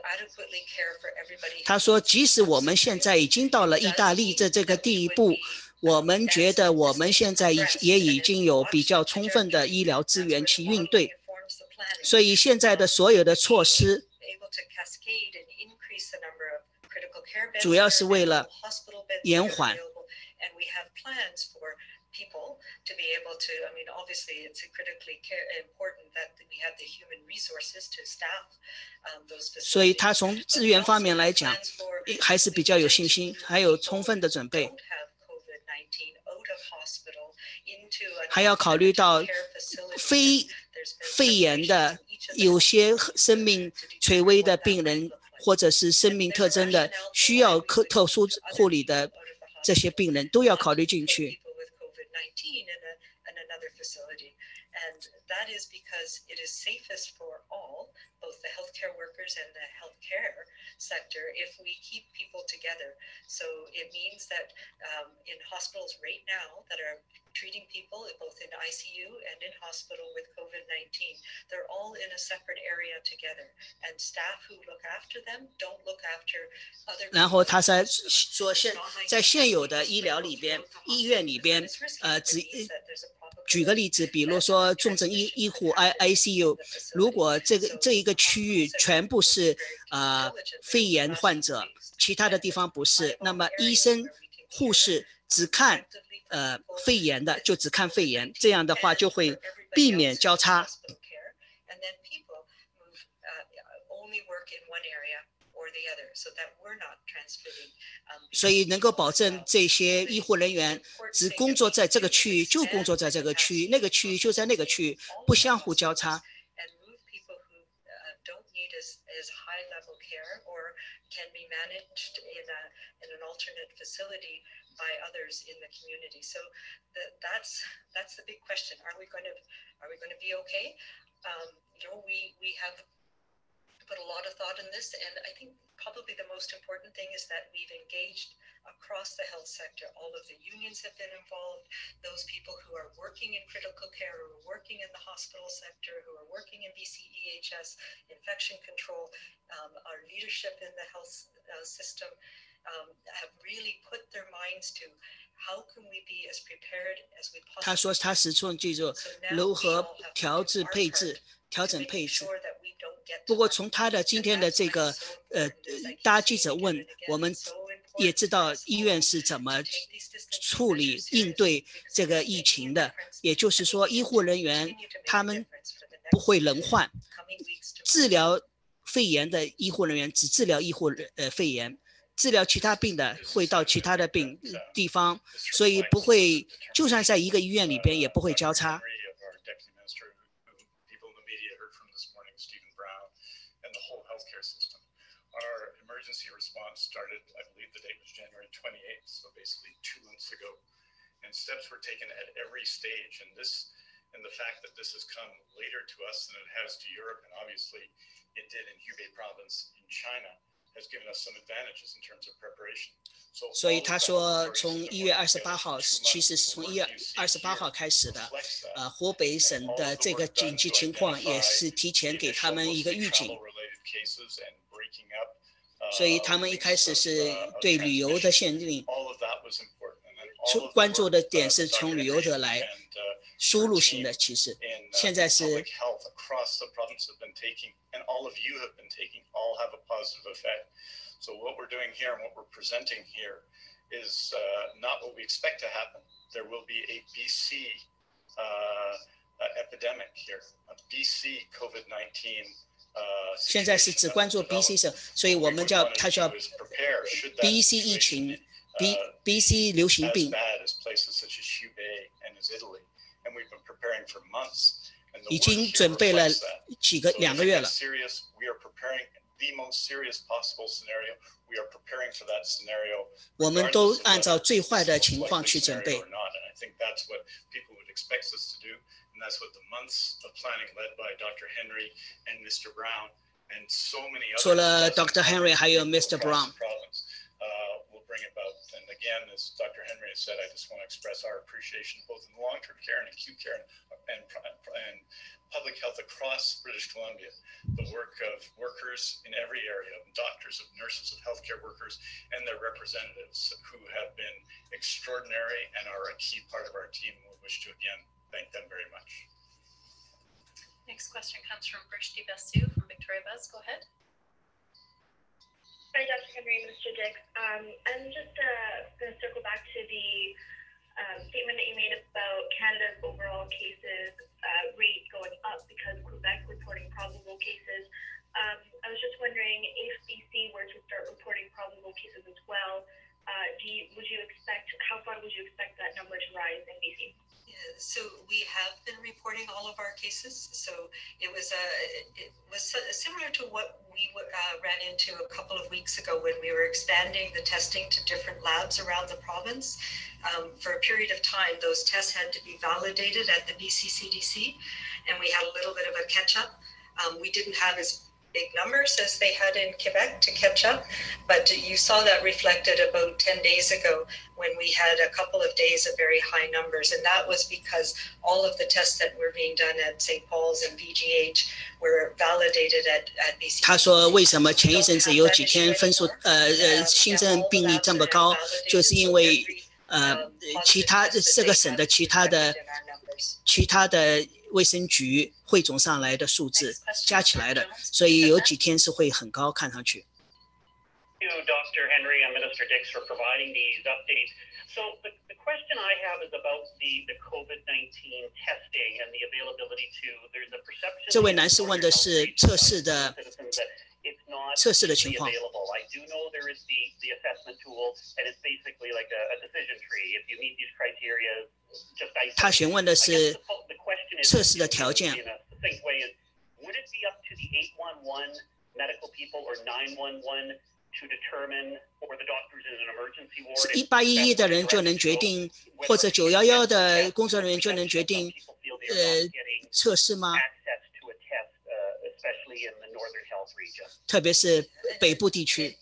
adequately care for everybody. 他说，即使我们现在已经到了意大利的这个第一步，我们觉得我们现在也已经有比较充分的医疗资源去应对，所以现在的所有的措施。 主要是为了延缓。所以他从资源方面来讲，还是比较有信心，还有充分的准备。还要考虑到非肺炎的有些生命垂危的病人。 或者是生命特征的需要特殊护理的这些病人都要考虑进去。That is because it is safest for all, both the healthcare workers and the healthcare sector, if we keep people together. So it means that in hospitals right now that are treating people both in ICU and in hospital with COVID-19, they're all in a separate area together, and staff who look after them don't look after other. 然后他说在现有的医疗里边，医院里边，举个例子，比如说重症医护 ICU， 如果这一个区域全部是肺炎患者，其他的地方不是，那么医生护士只看肺炎的就只看肺炎，这样的话就会避免交叉。所以能够保证这些医护人员只工作在这个区域，就工作在这个区域，那个区域就在那个区域，不相互交叉。by others in the community. So that's the big question. Are we going to be okay? We have put a lot of thought in this, and I think probably the most important thing is that we've engaged across the health sector. All of the unions have been involved, those people who are working in critical care, who are working in the hospital sector, who are working in BCEHS, infection control, our leadership in the health system, have really put their minds to how can we be as prepared as we possibly can. 他说他始终记住如何调整配置。不过从他的今天的这个大家记者问，我们也知道医院是怎么处理应对这个疫情的，也就是说医护人员他们不会轮换，治疗肺炎的医护人员只治疗肺炎，治疗其他病的会到其他的地方，所以不会，就算在一个医院里边也不会交叉。Our emergency response started, I believe the date was January 28th, so basically 2 months ago. And steps were taken at every stage. And the fact that this has come later to us than it has to Europe, and obviously it did in Hubei province in China, has given us some advantages in terms of preparation. 所以他说，从1月28号，其实是从1月28号开始的，湖北省的这个紧急情况也是提前给他们一个预警。所以他们一开始是对旅游的限令，关注的点是从旅游的来输入型的，其实现在是。So what we're doing here and what we're presenting here is not what we expect to happen. There will be a BC epidemic here, a BC COVID-19. 现在是只关注 BC 省，所以我们他叫 BC 疫情 ，BC 流行病。已经准备了2个月了。我们都按照最坏的情况去准备。And that's what the months of planning led by Dr. Henry and Mr. Brown and so many others. 除了 Dr. Henry 还有 Mr. Brown. Will bring about. And again, as Dr. Henry has said, I just want to express our appreciation both in long-term care and acute care and public health across British Columbia. The work of workers in every area, of doctors, of nurses, of healthcare workers, and their representatives who have been extraordinary and are a key part of our team. We wish to again thank them very much. Next question comes from Brishti Basu from Victoria Buzz. Go ahead. Hi, Dr. Henry, Mr. Dix. I'm just going to circle back to the statement that you made about Canada's overall cases rate going up because Quebec reporting probable cases. I was just wondering if BC were to start reporting probable cases as well, how far would you expect that number to rise in BC? So we have been reporting all of our cases. So it was similar to what we ran into a couple of weeks ago when we were expanding the testing to different labs around the province. For a period of time, those tests had to be validated at the BC CDC, and we had a little bit of a catch up. We didn't have as big numbers as they had in Quebec to catch up, but you saw that reflected about 10 days ago when we had a couple of days of very high numbers, and that was because all of the tests that were being done at St. Paul's and VGH were validated at BC. 他说为什么前一阵子有几天分数新增病例这么高，就是因为其他这个省的其他的其他的卫生局汇总上来的数字加起来的，所以有几天是会很高，看上去。Thank you, Dr. Henry and Minister Dix, for providing these updates. So the question I have is about the COVID-19 testing and the availability to. There's a perception. 这位男士问的是测试的情况。I do know there is the assessment tool, and it's basically like a decision tree. If you meet these criteria, just isolate. 他询问的是测试的条件。Would it be up to the 811 medical people or 911 to determine, or the doctors in an emergency ward? 1811的人就能决定，或者911的工作人员就能决定，测试吗？特别是北部地区。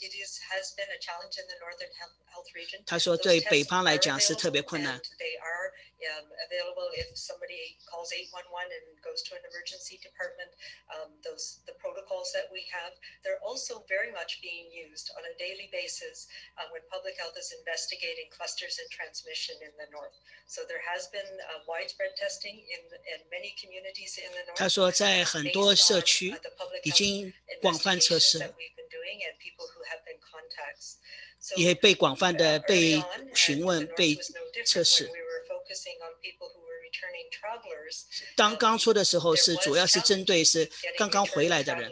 他说对北方来讲是特别困难。Available if somebody calls 811 and goes to an emergency department. The protocols that we have, they're also very much being used on a daily basis when public health is investigating clusters and transmission in the north. So there has been widespread testing in many communities in the north. 他说在很多社区已经广泛测试，也被广泛的被询问、被测试。当刚出的时候是主要是针对是刚刚回来的人，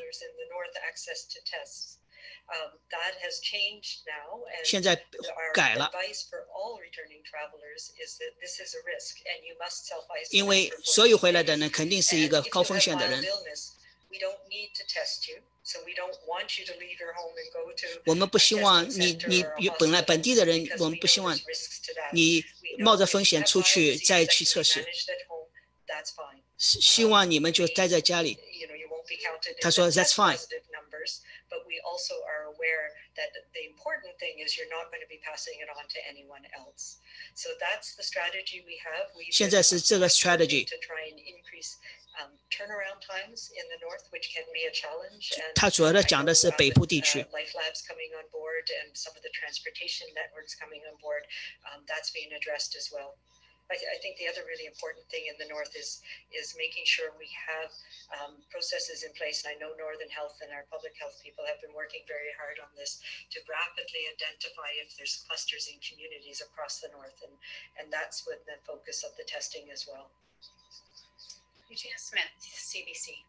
现在改了，因为所有回来的人肯定是一个高风险的人。我们不希望你本来本地的人，我们不希望你冒着风险出去再去测试，希望你们就待在家里。他说 That's fine. But we also are aware that the important thing is you're not going to be passing it on to anyone else. So that's the strategy we have. 现在是这个 strategy. To try and increase turnaround times in the north, which can be a challenge. 他主要的讲的是北部地区。Life Labs coming on board and some of the transportation networks coming on board, that's being addressed as well. I think the other really important thing in the north is making sure we have processes in place. And I know Northern Health and our public health people have been working very hard on this to rapidly identify if there's clusters in communities across the north. And that's with the focus of the testing as well. Eugenia Smith, CBC.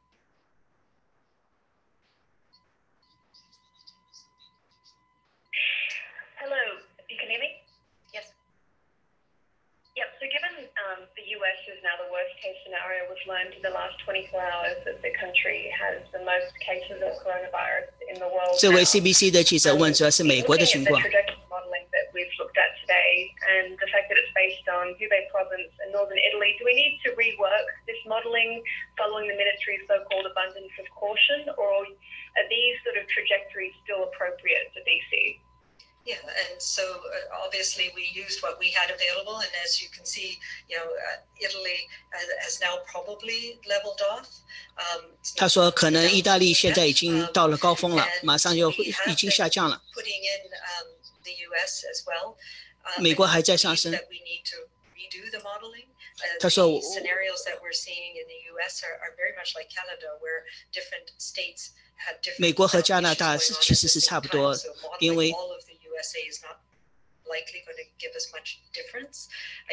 Hello, you can hear me? Yes. Yep, so given the US is now the worst case scenario, we've learned in the last 24 hours that the country has the most cases of coronavirus in the world. 这位 CBC 的记者问主要是美国的情况。Modeling that we've looked at today and the fact that it's based on Hubei province and northern Italy, do we need to rework this modeling following the ministry's so-called abundance of caution, or are these sort of trajectories still appropriate for BC? Yeah, and so obviously we used what we had available, and as you can see, Italy has now probably leveled off. 他说，可能意大利现在已经到了高峰了，马上就已经下降了。Putting in the US as well. 美国还在上升。That we need to redo the modeling. 他说 The scenarios that we're seeing in the US are very much like Canada, where different states have different. 美国和加拿大其实是差不多，因为 USA is not likely going to give us much difference.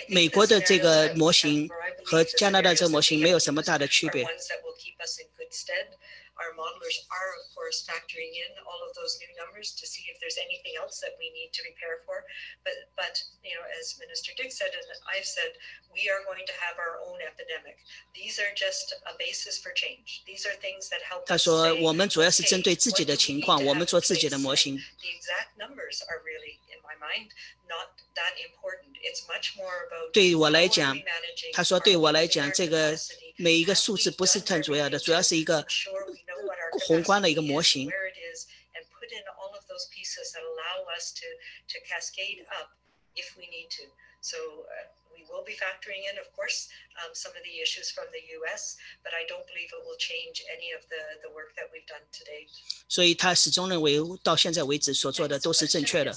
美国的这个模型和加拿大这个模型没有什么大的区别。Our modelers are, of course, factoring in all of those new numbers to see if there's anything else that we need to prepare for. But as Minister Dix said, and I've said, we are going to have our own epidemic. These are just a basis for change. These are things that help us. 他说，我们主要是针对自己的情况，我们做自己的模型。The exact numbers are really, in my mind, not that important. It's much more about. 对我来讲，他说对我来讲，这个每一个数字不是很主要的，主要是一个宏观的一个模型。We will be factoring in, of course, some of the issues from the US, but I don't believe it will change any of the work that we've done to date. 所以他始终认为到现在为止所做的都是正确的，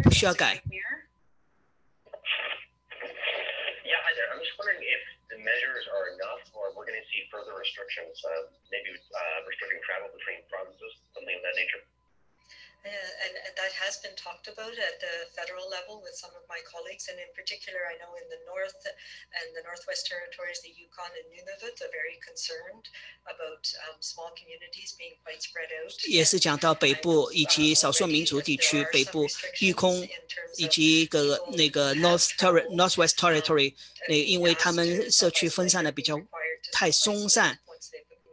不需要改。Yeah, hi there. I'm I'm just wondering if the measures are enough, or we're going to see further restrictions, maybe restricting travel between provinces, something of that nature. And that has been talked about at the federal level with some of my colleagues, and in particular, I know in the North and the Northwest Territories, the Yukon and Nunavut are very concerned about small communities being quite spread out. 也是讲到北部以及少数民族地区，北部育空以及那个 Northwest Territory， 因为他们社区分散的比较太松散，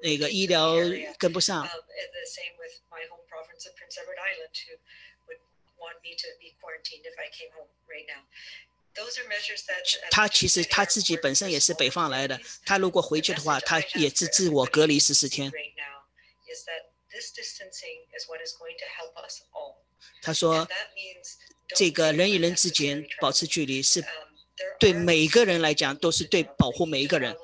那个医疗跟不上。Of Prince Edward Island, who would want me to be quarantined if I came home right now. Those are measures that 他其实他自己本身也是北方来的，他如果回去的话，他也是自我隔离14天。他说，这个人与人之间保持距离是对每一个人来讲都是对保护每一个人。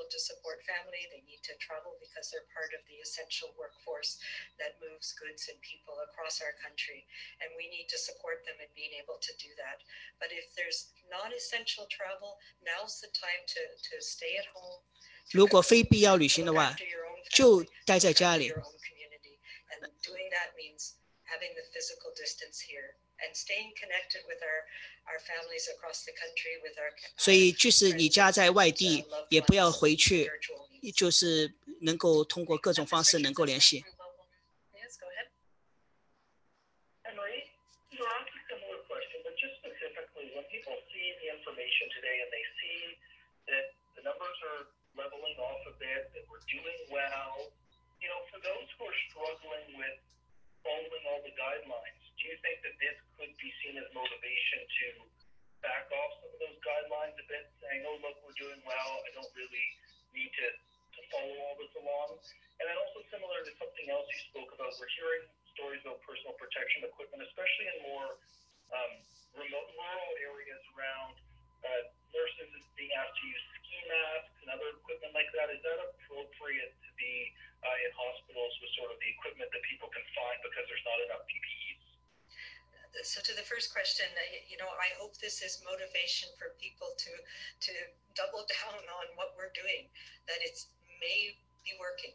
They're part of the essential workforce that moves goods and people across our country, and we need to support them in being able to do that. But if there's non-essential travel, now's the time to stay at home. 如果非必要旅行的话，就待在家里。And doing that means having the physical distance here and staying connected with our families across the country, with our. 所以，即使你家在外地，也不要回去。就是能够通过各种方式能够联系。Yes, go ahead. Henry, you asked a similar question, but just specifically, when people see the information today and they see that the numbers are leveling off a bit, that we're doing well, for those who are struggling with following all the guidelines, do you think that this could be seen as motivation to back off some of those guidelines a bit, saying, oh, look, we're doing well, I don't really need to follow all this along? And then also similar to something else you spoke about, we're hearing stories about personal protection equipment, especially in more remote rural areas around nurses being asked to use ski masks and other equipment like that. Is that appropriate to be in hospitals with sort of the equipment that people can find because there's not enough PPEs? So to the first question, I hope this is motivation for people to double down on what we're doing, that it may be working.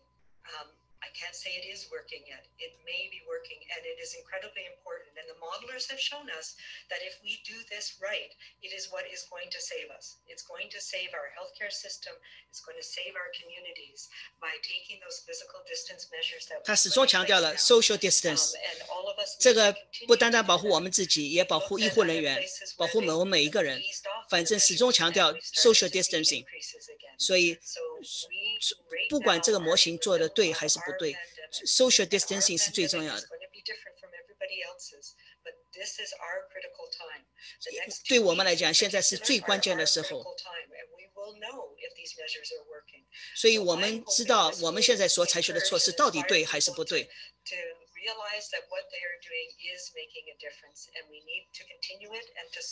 I can't say it is working yet. It may be working, and it is incredibly important. And the modelers have shown us that if we do this right, it is what is going to save us. It's going to save our healthcare system. It's going to save our communities by taking those physical distance measures that. 他始终强调了 social distance， 这个不单单保护我们自己，也保护医护人员，保护我们每一个人。反正始终强调 social distancing， 所以不管这个模型做的对还是不对 ，social distancing 是最重要的。对我们来讲，现在是最关键的时候。所以我们知道我们现在所采取的措施到底对还是不对。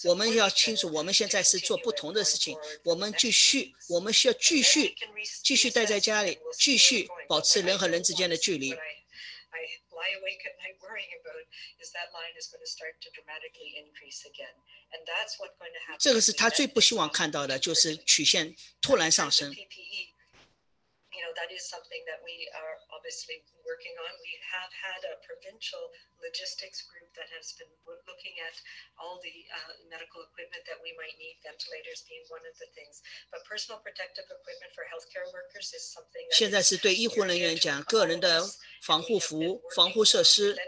我们要清楚，我们现在是做不同的事情，我们需要继续待在家里，继续保持人和人之间的距离。这个是他最不希望看到的，就是曲线突然上升。That is something that we are obviously working on. We have had a provincial logistics group that has been looking at all the medical equipment that we might need, ventilators being one of the things. But personal protective equipment for healthcare workers is something that 现在是对医护人员讲个人的防护服、防护设施。We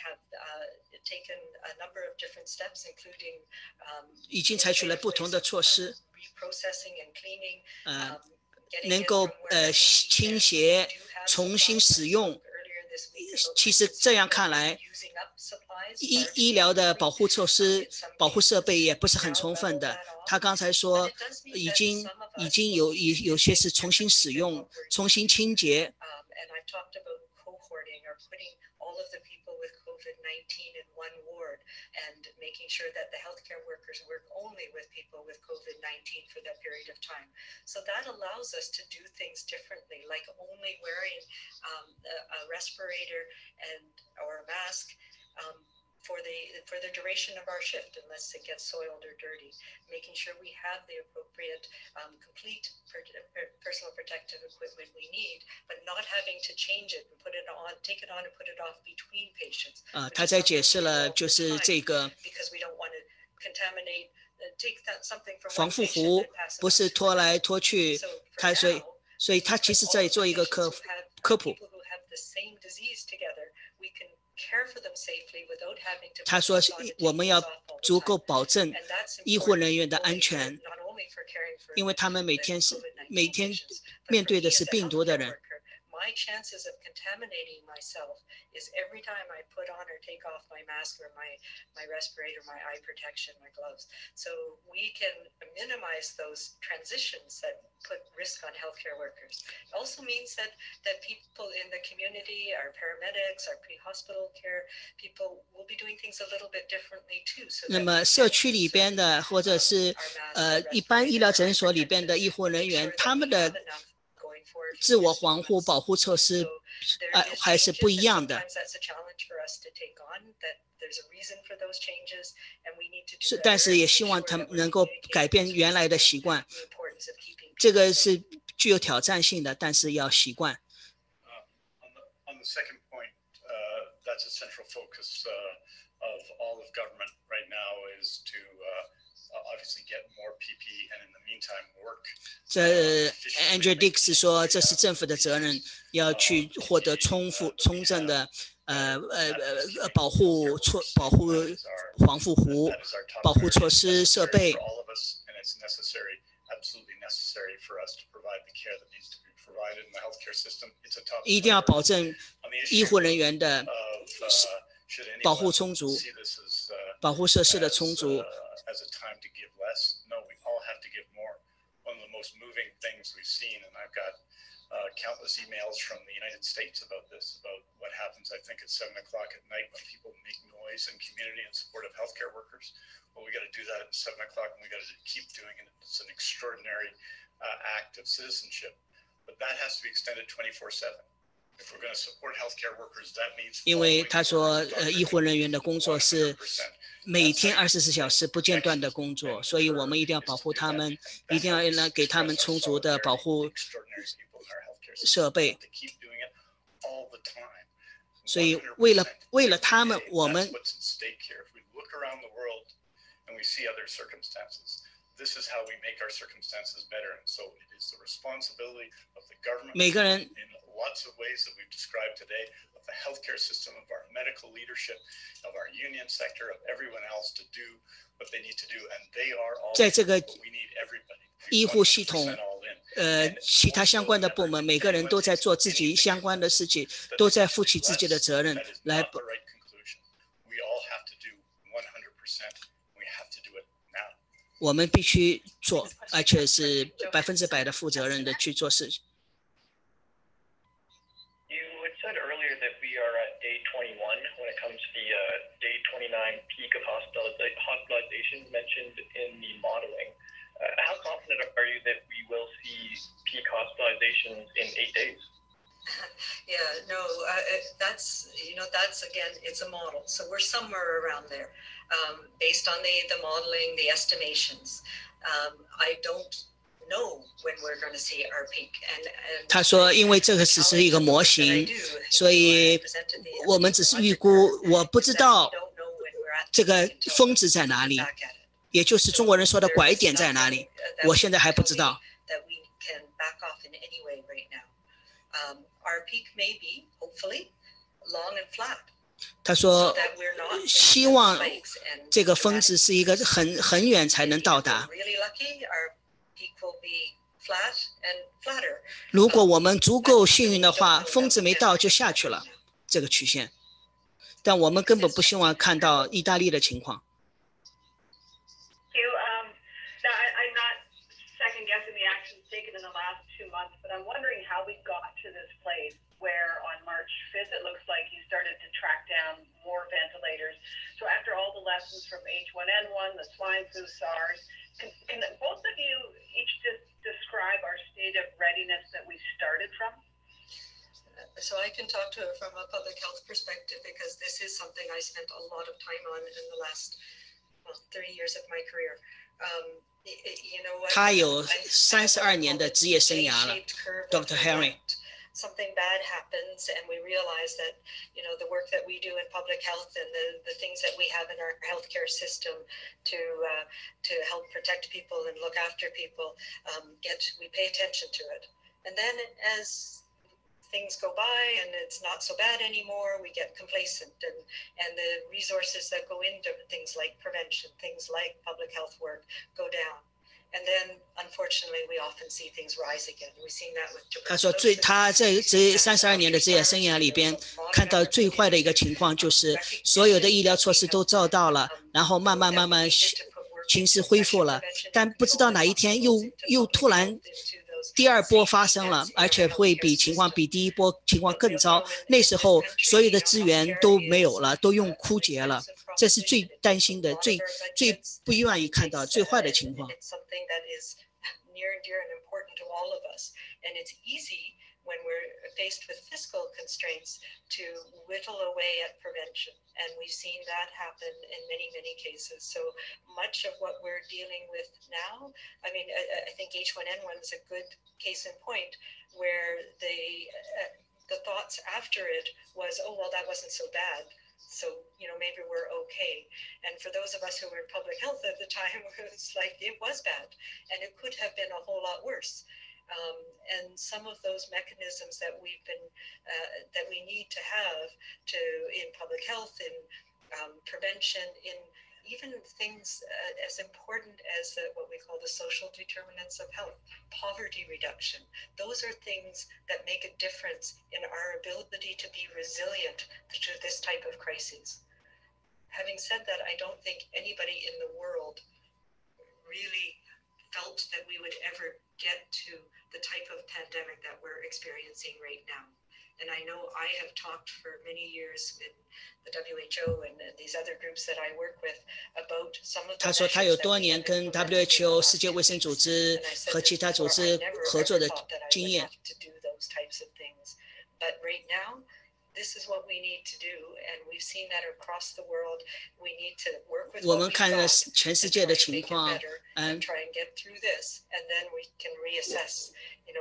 have taken a number of different steps, including 已经采取了不同的措施。能够倾斜、重新使用。其实这样看来，医疗的保护措施、保护设备也不是很充分的。他刚才说，已经有些是重新使用、重新清洁。in one ward and making sure that the healthcare workers work only with people with COVID-19 for that period of time. So that allows us to do things differently, like only wearing a respirator or a mask for the duration of our shift, unless it gets soiled or dirty, making sure we have the appropriate complete personal protective equipment we need, but not having to change it and put it on, take it on and put it off between patients. 他在解释了就是这个 because we don't want to contaminate take that something from 防护服不是拖来拖去，所以他其实在做一个科普。他说我们要足够保证医护人员的安全，因为他们每天面对的是病毒的人。My chances of contaminating myself is every time I put on or take off my mask or my respirator, my eye protection, my gloves. So we can minimize those transitions that put risk on healthcare workers. It also means that people in the community, our paramedics, our pre-hospital care people will be doing things a little bit differently too. So 那么社区里边的或者是一般医疗诊所里边的医护人员，他们的自我防护保护措施还是不一样的。但是也希望他们能够改变原来的习惯，这个是具有挑战性的，但是要习惯。On the second point, that's a central focus of all of government right now is to obviously get more PPE and in the meantime work. 这 Andrew Dix 说，这是政府的责任，要去获得充分的保护防护服、保护措施、设备。一定要保证医护人员的保护充足，保护设施的充足。As a time to give less. No, we all have to give more. One of the most moving things we've seen, and I've got countless emails from the United States about this, about what happens, I think, at 7 o'clock at night when people make noise in community in support of healthcare workers. Well, we got to do that at 7 o'clock, and we got to keep doing it. It's an extraordinary act of citizenship, but that has to be extended 24/7. 因为他说，医护人员的工作是每天24小时不间断的工作，所以我们一定要保护他们，一定要给他们充足的保护设备。所以为了他们，我们每个人。Lots of ways that we've described today of the healthcare system, of our medical leadership, of our union sector, of everyone else to do what they need to do, and they are all. 在这个 we need everybody. 医护系统，其他相关的部门，每个人都在做自己相关的事情，都在负起自己的责任来。我们必须做，而且是100%的负责任的去做事情。Said earlier that we are at day 21 when it comes to the day 29 peak of hospitalizations mentioned in the modeling. How confident are you that we will see peak hospitalizations in 8 days? Yeah, no, that's again, it's a model. So we're somewhere around there based on the modeling, the estimations. I don't know when we're going to see our peak. 他说，因为这个只是一个模型，所以我们只是预估，我不知道这个峰值在哪里，也就是中国人说的拐点在哪里，我现在还不知道。他说，希望这个峰值是一个很远才能到达。如果我们足够幸运的话，峰值没到就下去了，这个曲线。但我们根本不希望看到意大利的情况。I'm not second guessing the actions taken in the last 2 months, but I'm wondering how we got to this place where on March 5th it looks like you started to track down more ventilators. So after all the lessons from H1N1, the swine flu, SARS, can both of you each just describe our state of readiness that we started from? So I can talk to it from a public health perspective because this is something I spent a lot of time on in the last 30 years of my career. You know what? 他有32年的职业生涯了 ，Dr. Henry。 Something bad happens and we realize that, you know, the work that we do in public health and the things that we have in our healthcare system to help protect people and look after people, we pay attention to it. And then as things go by and it's not so bad anymore, we get complacent and the resources that go into things like prevention, things like public health work go down. And then, unfortunately, we often see things rise again. We've seen that with tuberculosis. 他说他在这32年的职业生涯里边，看到最坏的一个情况就是所有的医疗措施都做到了，然后慢慢形势恢复了，但不知道哪一天又突然第二波发生了，而且会比第一波情况更糟。那时候所有的资源都没有了，都用枯竭了，这是最担心的、最不愿意看到最坏的情况。When we're faced with fiscal constraints to whittle away at prevention. And we've seen that happen in many, many cases. So much of what we're dealing with now, I mean, I think H1N1 is a good case in point where the thoughts after it was, oh, well, that wasn't so bad. So, you know, maybe we're okay. And for those of us who were in public health at the time, it was like, it was bad. And it could have been a whole lot worse. And some of those mechanisms that we need to have in public health, in prevention, in even things as important as what we call the social determinants of health, poverty reduction. Those are things that make a difference in our ability to be resilient to this type of crisis. Having said that, I don't think anybody in the world really felt that we would ever get to the type of pandemic that we're experiencing right now. And I know I have talked for many years in the WHO and these other groups that I work with about some of the 他说他有多年跟 WHO 世界卫生组织和其他组织合作的经验。But right now, this is what we need to do, and we've seen that across the world. We need to work with 我们看了全世界的情况， try and get through this, and then we can reassess.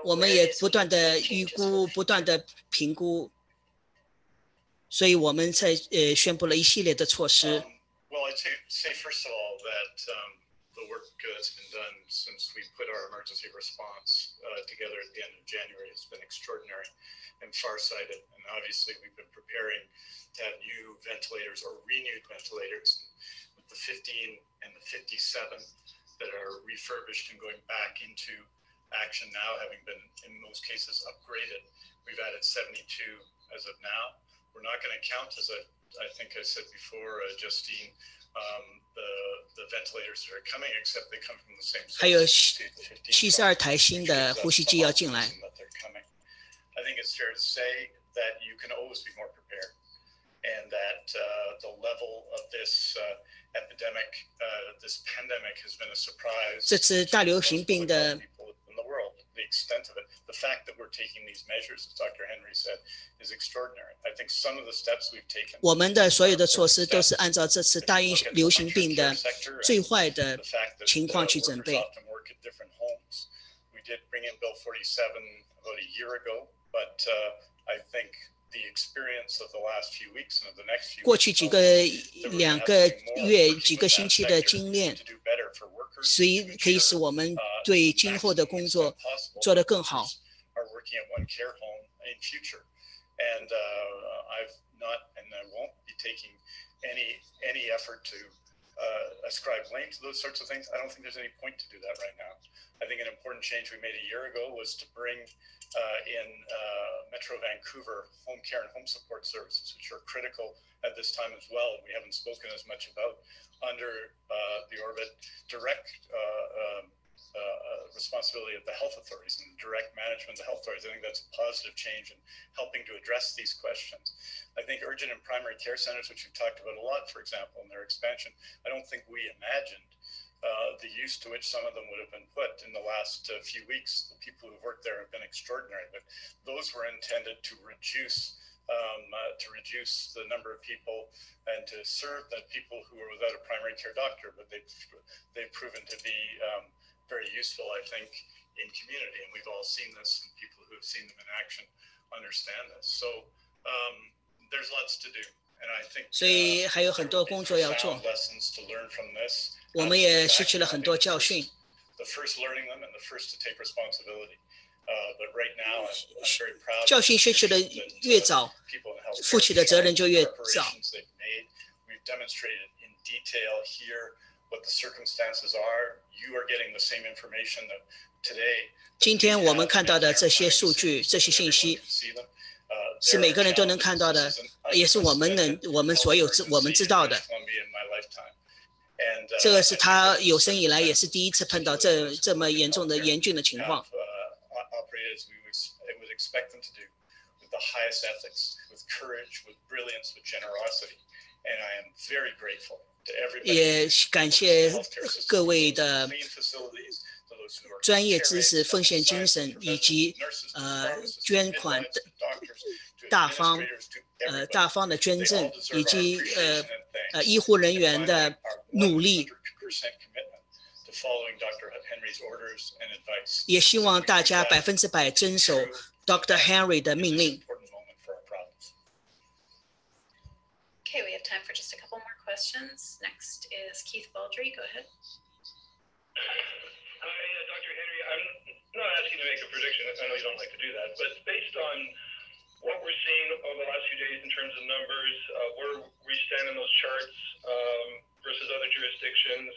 我们也不断的预估，不断的评估，所以我们才宣布了一系列的措施。Well, I'd say first of all that the work that's been done since we put our emergency response together at the end of January has been extraordinary and farsighted. And obviously, we've been preparing to have new ventilators or renewed ventilators. With the 15 and the 57 that are refurbished and going back into action now, having been in most cases upgraded, we've added 72 as of now. We're not going to count, as I think I said before, Justine, the ventilators that are coming, except they come from the same source. 还有72台新的呼吸机要进来。I think it's fair to say that you can always be more prepared, and that the level of this epidemic, this pandemic, has been a surprise. 这次大流行病的 in the world, the extent of it, the fact that we're taking these measures, as Dr. Henry said, is extraordinary. I think some of the steps we've taken. 我们的所有的措施都是按照这次大流行病的最坏的情况去准备。We did bring in Bill 47 about a year ago, but I think the experience of the last few weeks and of the next few 过去几个星期的经验，所以可以使我们对今后的工作做得更好。And I've not, and I won't be taking any effort to ascribe blame to those sorts of things. I don't think there's any point to do that right now. I think an important change we made a year ago was to bring in Metro Vancouver home care and home support services, which are critical at this time as well. We haven't spoken as much about under the orbit direct responsibility of the health authorities and direct management of the health authorities. I think that's a positive change in helping to address these questions. I think urgent and primary care centers, which we've talked about a lot, for example, in their expansion, I don't think we imagined the use to which some of them would have been put in the last few weeks. The people who've worked there have been extraordinary, but those were intended to reduce the number of people and to serve the people who are without a primary care doctor. But they've proven to be very useful, I think, in community, and we've all seen this, and people who have seen them in action understand this. So there's lots to do, and I think 所以还有很多工作要做。 lessons to learn from this. 我们也吸取了很多教训。 The first learning them and the first to take responsibility. But right now, I'm very proud. 教训吸取的越早，负起的责任就越早。 We've demonstrated in detail here what the circumstances are. You are getting the same information that today. 今天我们看到的这些数据、这些信息，是每个人都能看到的，也是我们知道的。 这个是他有生以来也是第一次碰到这么严峻的情况。 也感谢各位的专业知识、奉献精神以及捐款大方的捐赠，以及医护人员的努力。也希望大家100%遵守 Dr. Henry 的命令。 Okay, we have time for just a couple more questions. Next is Keith Baldry. Go ahead. Hi, Dr. Henry. I'm not asking to make a prediction. I know you don't like to do that, but based on what we're seeing over the last few days in terms of numbers, where we stand in those charts versus other jurisdictions,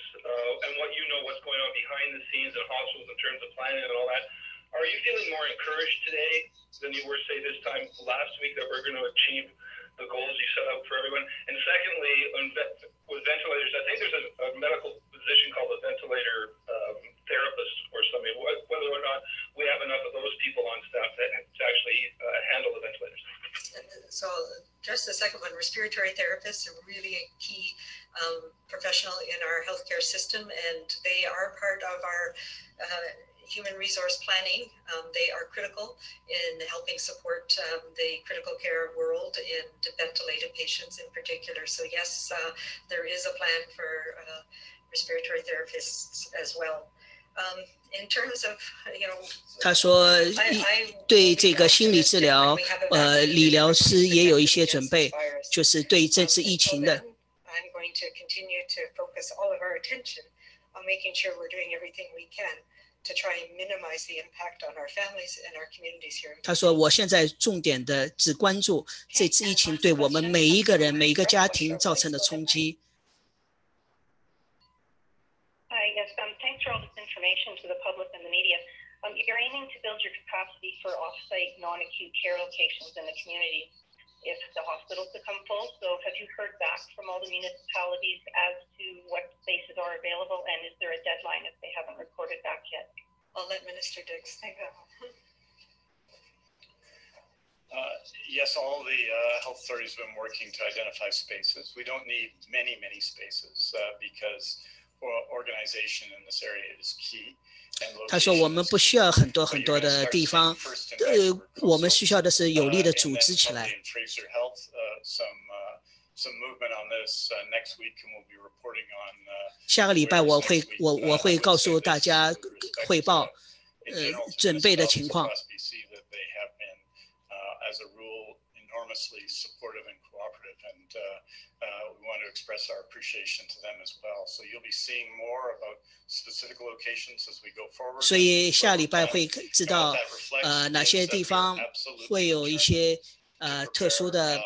and what you know what's going on behind the scenes in hospitals in terms of planning and all that, are you feeling more encouraged today than you were, say, this time last week that we're going to achieve the goals you set out for everyone? And secondly, with ventilators, I think there's a medical position called a ventilator therapist or something, whether or not we have enough of those people on staff to actually handle the ventilators. So just the second one, respiratory therapists are really a key professional in our healthcare system, and they are part of our human resource planning. They are critical in helping support the critical care world and ventilated patients in particular. So yes, there is a plan for respiratory therapists as well. In terms of, 他说，对这个心理治疗，理疗师也有一些准备，就是对这次疫情的。 I'm going to continue to focus all of our attention on making sure we're doing everything we can to try and minimize the impact on our families and our communities here. 他说，我现在重点的只关注这次疫情对我们每一个人、每一个家庭造成的冲击。 Yes, thanks for all this information to the public and the media. You're aiming to build your capacity for off-site non-acute care locations in the community if the hospitals become full. So have you heard back from all the municipalities as to what spaces are available, and is there a deadline if they haven't reported back yet? I'll let Minister Dix take that one. Yes, all the health authorities have been working to identify spaces. We don't need many spaces because organization in this area is key. 他说：“我们不需要很多的地方，我们需要的是有力的组织起来。” 下个礼拜我会告诉大家汇报准备的情况。 enormously supportive and cooperative, and we want to express our appreciation to them as well. So you'll be seeing more about specific locations as we go forward. 所以下礼拜会知道哪些地方会有一些特殊的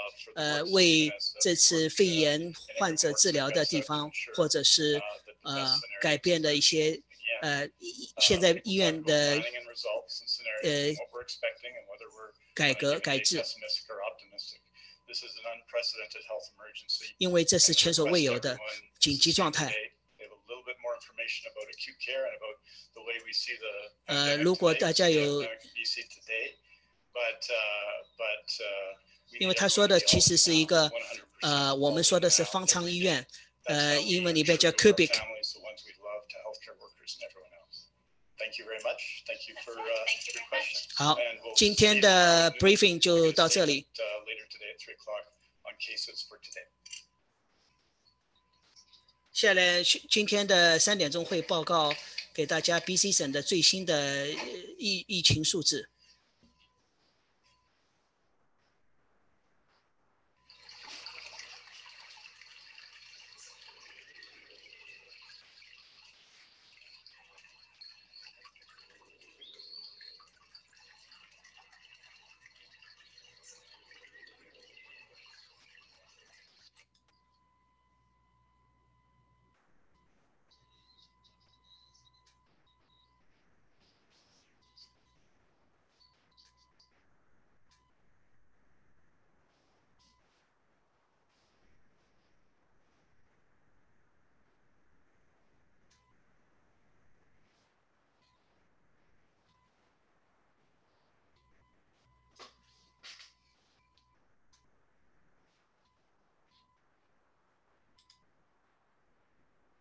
为这次肺炎患者治疗的地方，或者是改变的一些现在医院的改制。 因为这是前所未有的紧急状态。如果大家有，因为他说的其实是一个我们说的是方舱医院，英文里边叫 cubic， healthcare workers and everyone else. Thank you very much. Thank you for Thank you your very much. questions. 好， And we'll 今天的 briefing 就到这里。 Later today at 3 o'clock on cases for today. 下来今天的3点钟会报告给大家 BC 省的最新的疫情数字。